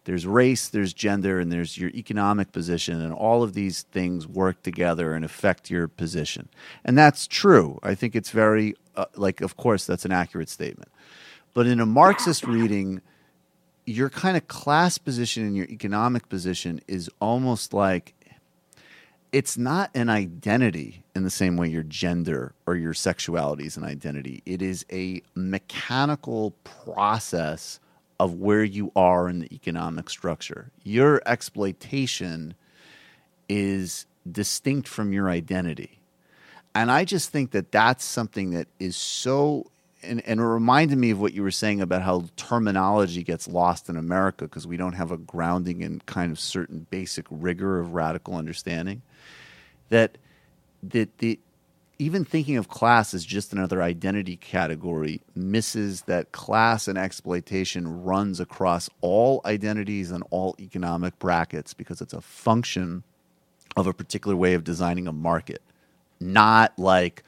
there's race, there's gender, and there's your economic position, and all of these things work together and affect your position. And that's true. I think it's very, of course, that's an accurate statement. But in a Marxist reading, your kind of class position and your economic position is almost like, it's not an identity in the same way your gender or your sexuality is an identity. It is a mechanical process of where you are in the economic structure. Your exploitation is distinct from your identity. And I just think that that's something that is so, and it reminded me of what you were saying about how terminology gets lost in America because we don't have a grounding in kind of certain basic rigor of radical understanding. That even thinking of class as just another identity category misses that class and exploitation runs across all identities and all economic brackets because it's a function of a particular way of designing a market. Not like,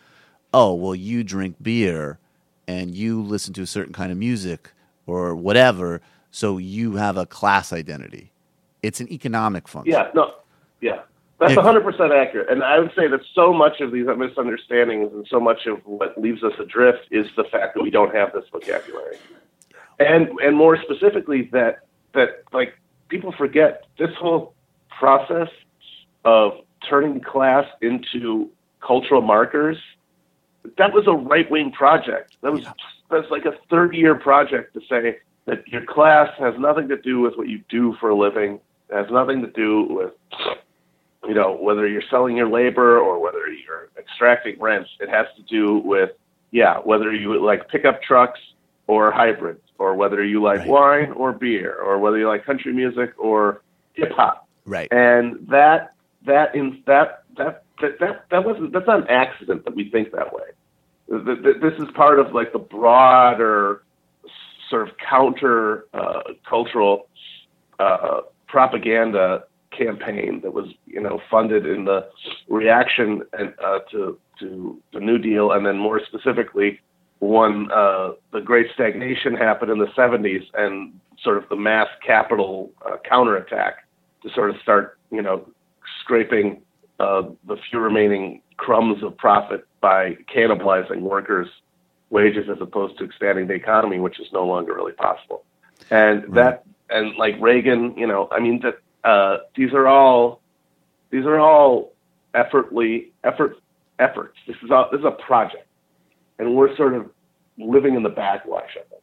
oh, well, you drink beer and you listen to a certain kind of music, or whatever, so you have a class identity. It's an economic function. That's 100% accurate. And I would say that so much of these misunderstandings and so much of what leaves us adrift is the fact that we don't have this vocabulary. And more specifically, that like people forget this whole process of turning class into cultural markers. That was a right-wing project. That's like a 30-year project to say that your class has nothing to do with what you do for a living. It has nothing to do with, whether you're selling your labor or whether you're extracting rents. It has to do with, whether you like pickup trucks or hybrids, or whether you like wine or beer, or whether you like country music or hip hop. Right. And that's not an accident that we think that way. This is part of like the broader sort of counter cultural propaganda campaign that was funded in the reaction to the New Deal, and then more specifically when the Great Stagnation happened in the 70s and sort of the mass capital counterattack to sort of start scraping the few remaining crumbs of profit by cannibalizing workers' wages as opposed to expanding the economy, which is no longer really possible. And and like Reagan, these are all efforts. This is a project, and we're sort of living in the backwash of it.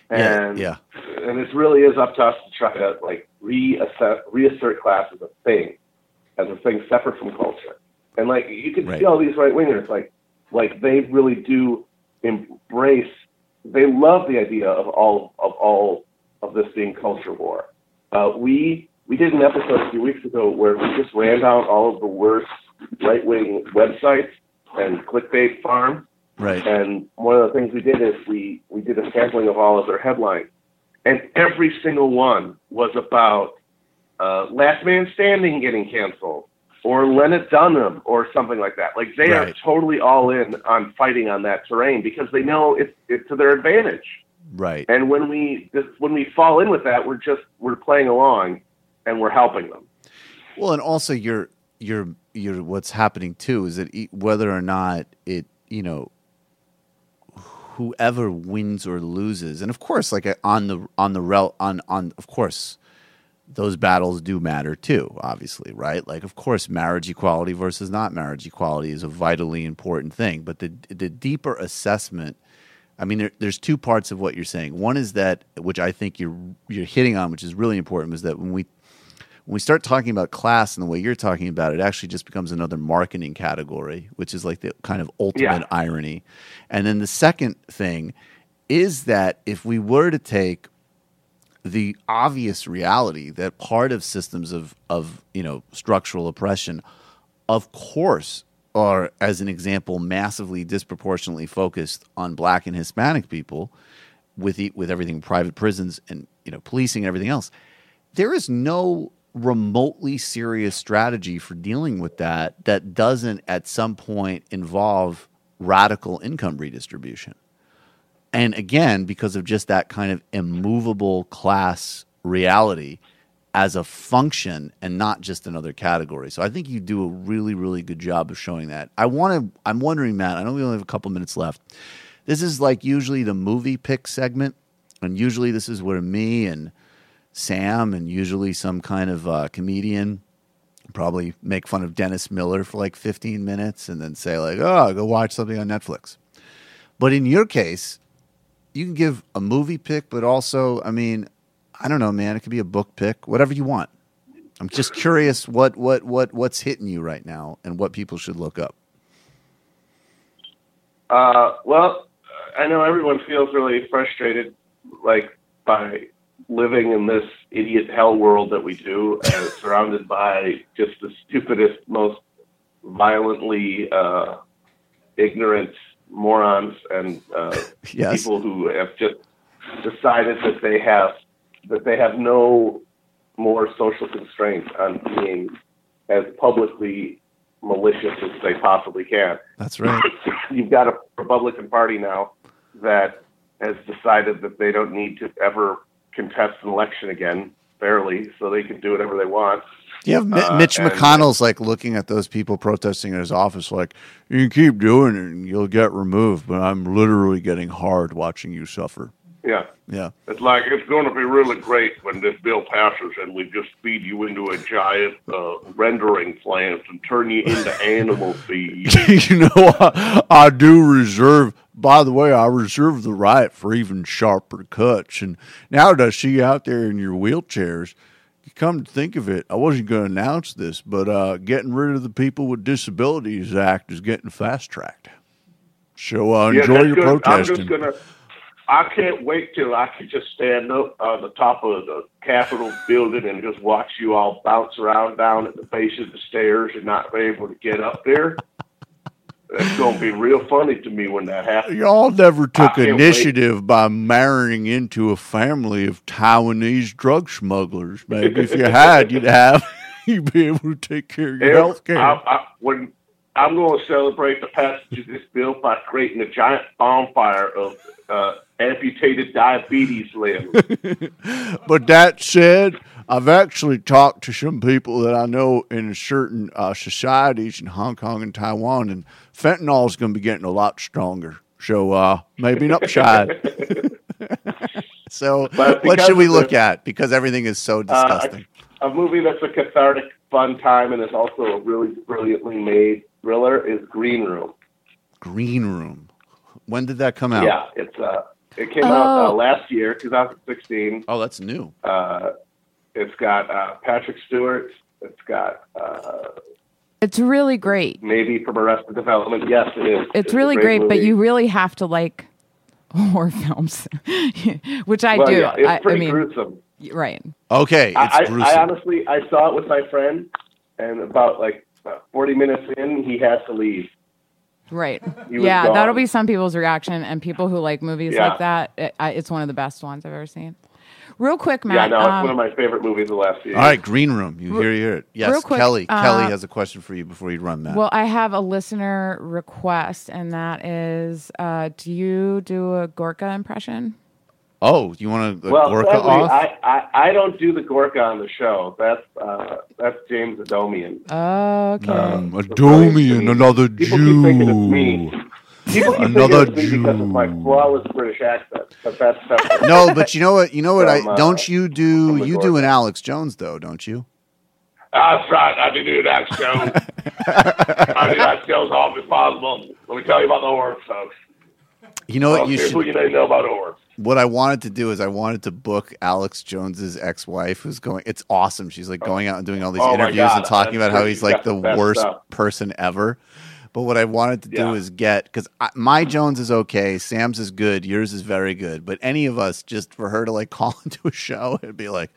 And and it really is up to us to try to like reassert class as a thing separate from culture. And like you can see all these right wingers, like they really do embrace. They love the idea of all of this being culture war. We did an episode a few weeks ago where we just ran down all of the worst right wing websites and clickbait farms. Right. And one of the things we did is we did a sampling of all of their headlines, and every single one was about Last Man Standing getting canceled, or Leonard Dunham, or something like that. Like they are totally all in on fighting on that terrain because they know it's to their advantage. Right. And when we fall in with that, we're playing along, and we're helping them. Well, and also you're what's happening too is that whether or not it whoever wins or loses, and of course, like of course, those battles do matter too. Obviously, right? Like, of course, marriage equality versus not marriage equality is a vitally important thing. But the deeper assessment, I mean, there's two parts of what you're saying. One is that, which I think you're hitting on, which is really important, is that when we start talking about class and the way you're talking about it, actually just becomes another marketing category, which is like the kind of ultimate irony. And then the second thing is that if we were to take the obvious reality that part of systems of structural oppression, of course, are, as an example, massively disproportionately focused on Black and Hispanic people, with everything private prisons and policing and everything else, there is no remotely serious strategy for dealing with that doesn't at some point involve radical income redistribution. And again, because of just that kind of immovable class reality as a function and not just another category. So I think you do a really, really good job of showing that. I'm wondering, Matt, I know we only have a couple minutes left. This is like usually the movie pick segment, and usually this is where me and Sam and usually some kind of comedian probably make fun of Dennis Miller for like 15 minutes and then say like, oh, go watch something on Netflix. But in your case, you can give a movie pick, but also, I mean, I don't know, man, it could be a book pick, whatever you want. I'm just curious what's hitting you right now and what people should look up. Well, I know everyone feels really frustrated, like, by living in this idiot hell world that we do, surrounded by just the stupidest, most violently ignorant morons and people who have just decided that they have no more social constraints on being as publicly malicious as they possibly can. That's right. You've got a Republican Party now that has decided that they don't need to ever contest an election again fairly, so they can do whatever they want. Yeah, Mitch McConnell's like looking at those people protesting in his office like, you can keep doing it and you'll get removed, but I'm literally getting hard watching you suffer. Yeah. It's like, it's going to be really great when this bill passes and we just feed you into a giant rendering plant and turn you into animal feed. You know, I do reserve, by the way, I reserve the right for even sharper cuts. And now that I see you out there in your wheelchairs, come to think of it, I wasn't going to announce this, but getting rid of the People with Disabilities Act is getting fast-tracked. So enjoy your protesting. I can't wait till I can just stand up on the top of the Capitol building and just watch you all bounce around down at the base of the stairs and not be able to get up there. That's going to be real funny to me when that happens. Y'all never took initiative by marrying into a family of Taiwanese drug smugglers. Maybe if you had, you'd be able to take care of your health care. When I'm going to celebrate the passage of this bill by creating a giant bonfire of amputated diabetes limbs. But that said, I've actually talked to some people that I know in certain societies in Hong Kong and Taiwan, and fentanyl is going to be getting a lot stronger. So maybe an upside. So what should we look at? Because everything is so disgusting. A movie that's a cathartic, fun time, and is also a really brilliantly made thriller is Green Room. Green Room. When did that come out? Yeah, it came out last year, 2016. Oh, that's new. It's got Patrick Stewart. It's got... it's really great. Maybe from Arrested Development. Yes, it is. It's really great, but you really have to like horror films, which I do. Yeah, it's pretty gruesome. Right. Okay, it's gruesome. I honestly, I saw it with my friend, and about 40 minutes in, he has to leave. Right. Yeah, that'll be some people's reaction, and people who like movies like that, it's one of the best ones I've ever seen. Real quick, Matt. Yeah, no, it's one of my favorite movies of the last few years. All right, Green Room. You hear it. Yes, real quick, Kelly has a question for you before you run that. Well, I have a listener request, and that is, do you do a Gorka impression? Oh, you want to Gorka off? I don't do the Gorka on the show. That's James Adomian. Oh, okay. Adomian, another Jew. People keep thinking it's me. People keep Another thinking it's me because of my flawless British accent. But that's separate. No, but you know what? Don't you do an Alex Jones though? Don't you? That's right. I do an Alex Jones. I do Alex Jones off as possible. Let me tell you about the horror, folks. You know what? Here's what you need to know about horror. What I wanted to do is I wanted to book Alex Jones's ex-wife, who's going. It's awesome. She's like going out and doing all these interviews and talking about how he's like the worst person ever. But what I wanted to do is because my Jones is okay, Sam's is good, yours is very good. But any of us, just for her to like call into a show and be like,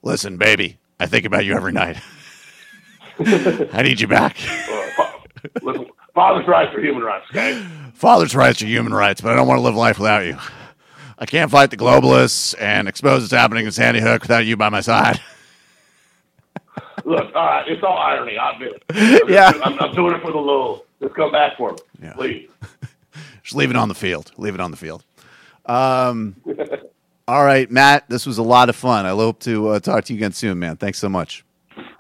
"Listen, baby, I think about you every night. I need you back." Listen, father's rights are human rights, okay? Father's rights are human rights, but I don't want to live life without you. I can't fight the globalists and expose what's happening in Sandy Hook without you by my side. Look, all right, it's all irony. I admit it. Yeah. I'm doing it for the Lord. Just come back for me, please. Just leave it on the field. Leave it on the field. All right, Matt, this was a lot of fun. I hope to talk to you again soon, man. Thanks so much.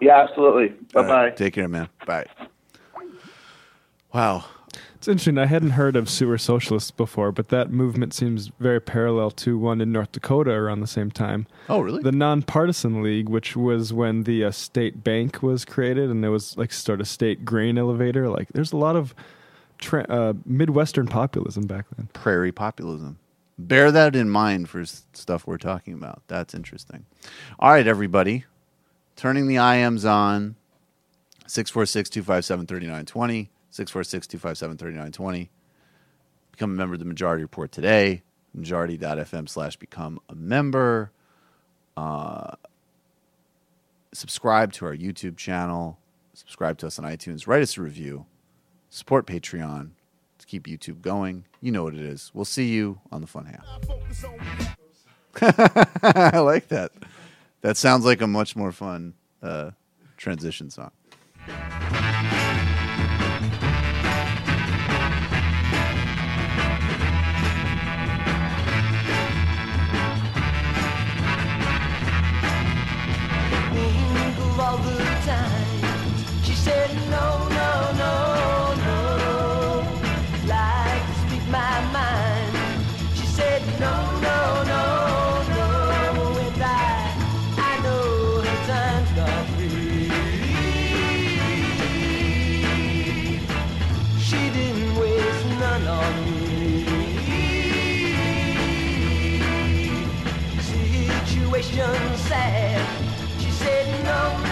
Yeah, absolutely. Bye-bye. Right, take care, man. Bye. Wow. It's interesting. I hadn't heard of sewer socialists before, but that movement seems very parallel to one in North Dakota around the same time. Oh, really? The Nonpartisan League, which was when the state bank was created, and there was like sort of state grain elevator. Like, there's a lot of Midwestern populism back then. Prairie populism. Bear that in mind for stuff we're talking about. That's interesting. All right, everybody. Turning the IMs on. 646-257-3920. 646-257-3920. Become a member of the Majority Report today. Majority.fm/become a member. Subscribe to our YouTube channel. Subscribe to us on iTunes. Write us a review. Support Patreon to keep YouTube going. You know what it is. We'll see you on the Fun Half. I like that. That sounds like a much more fun transition song. question sad. She said, no,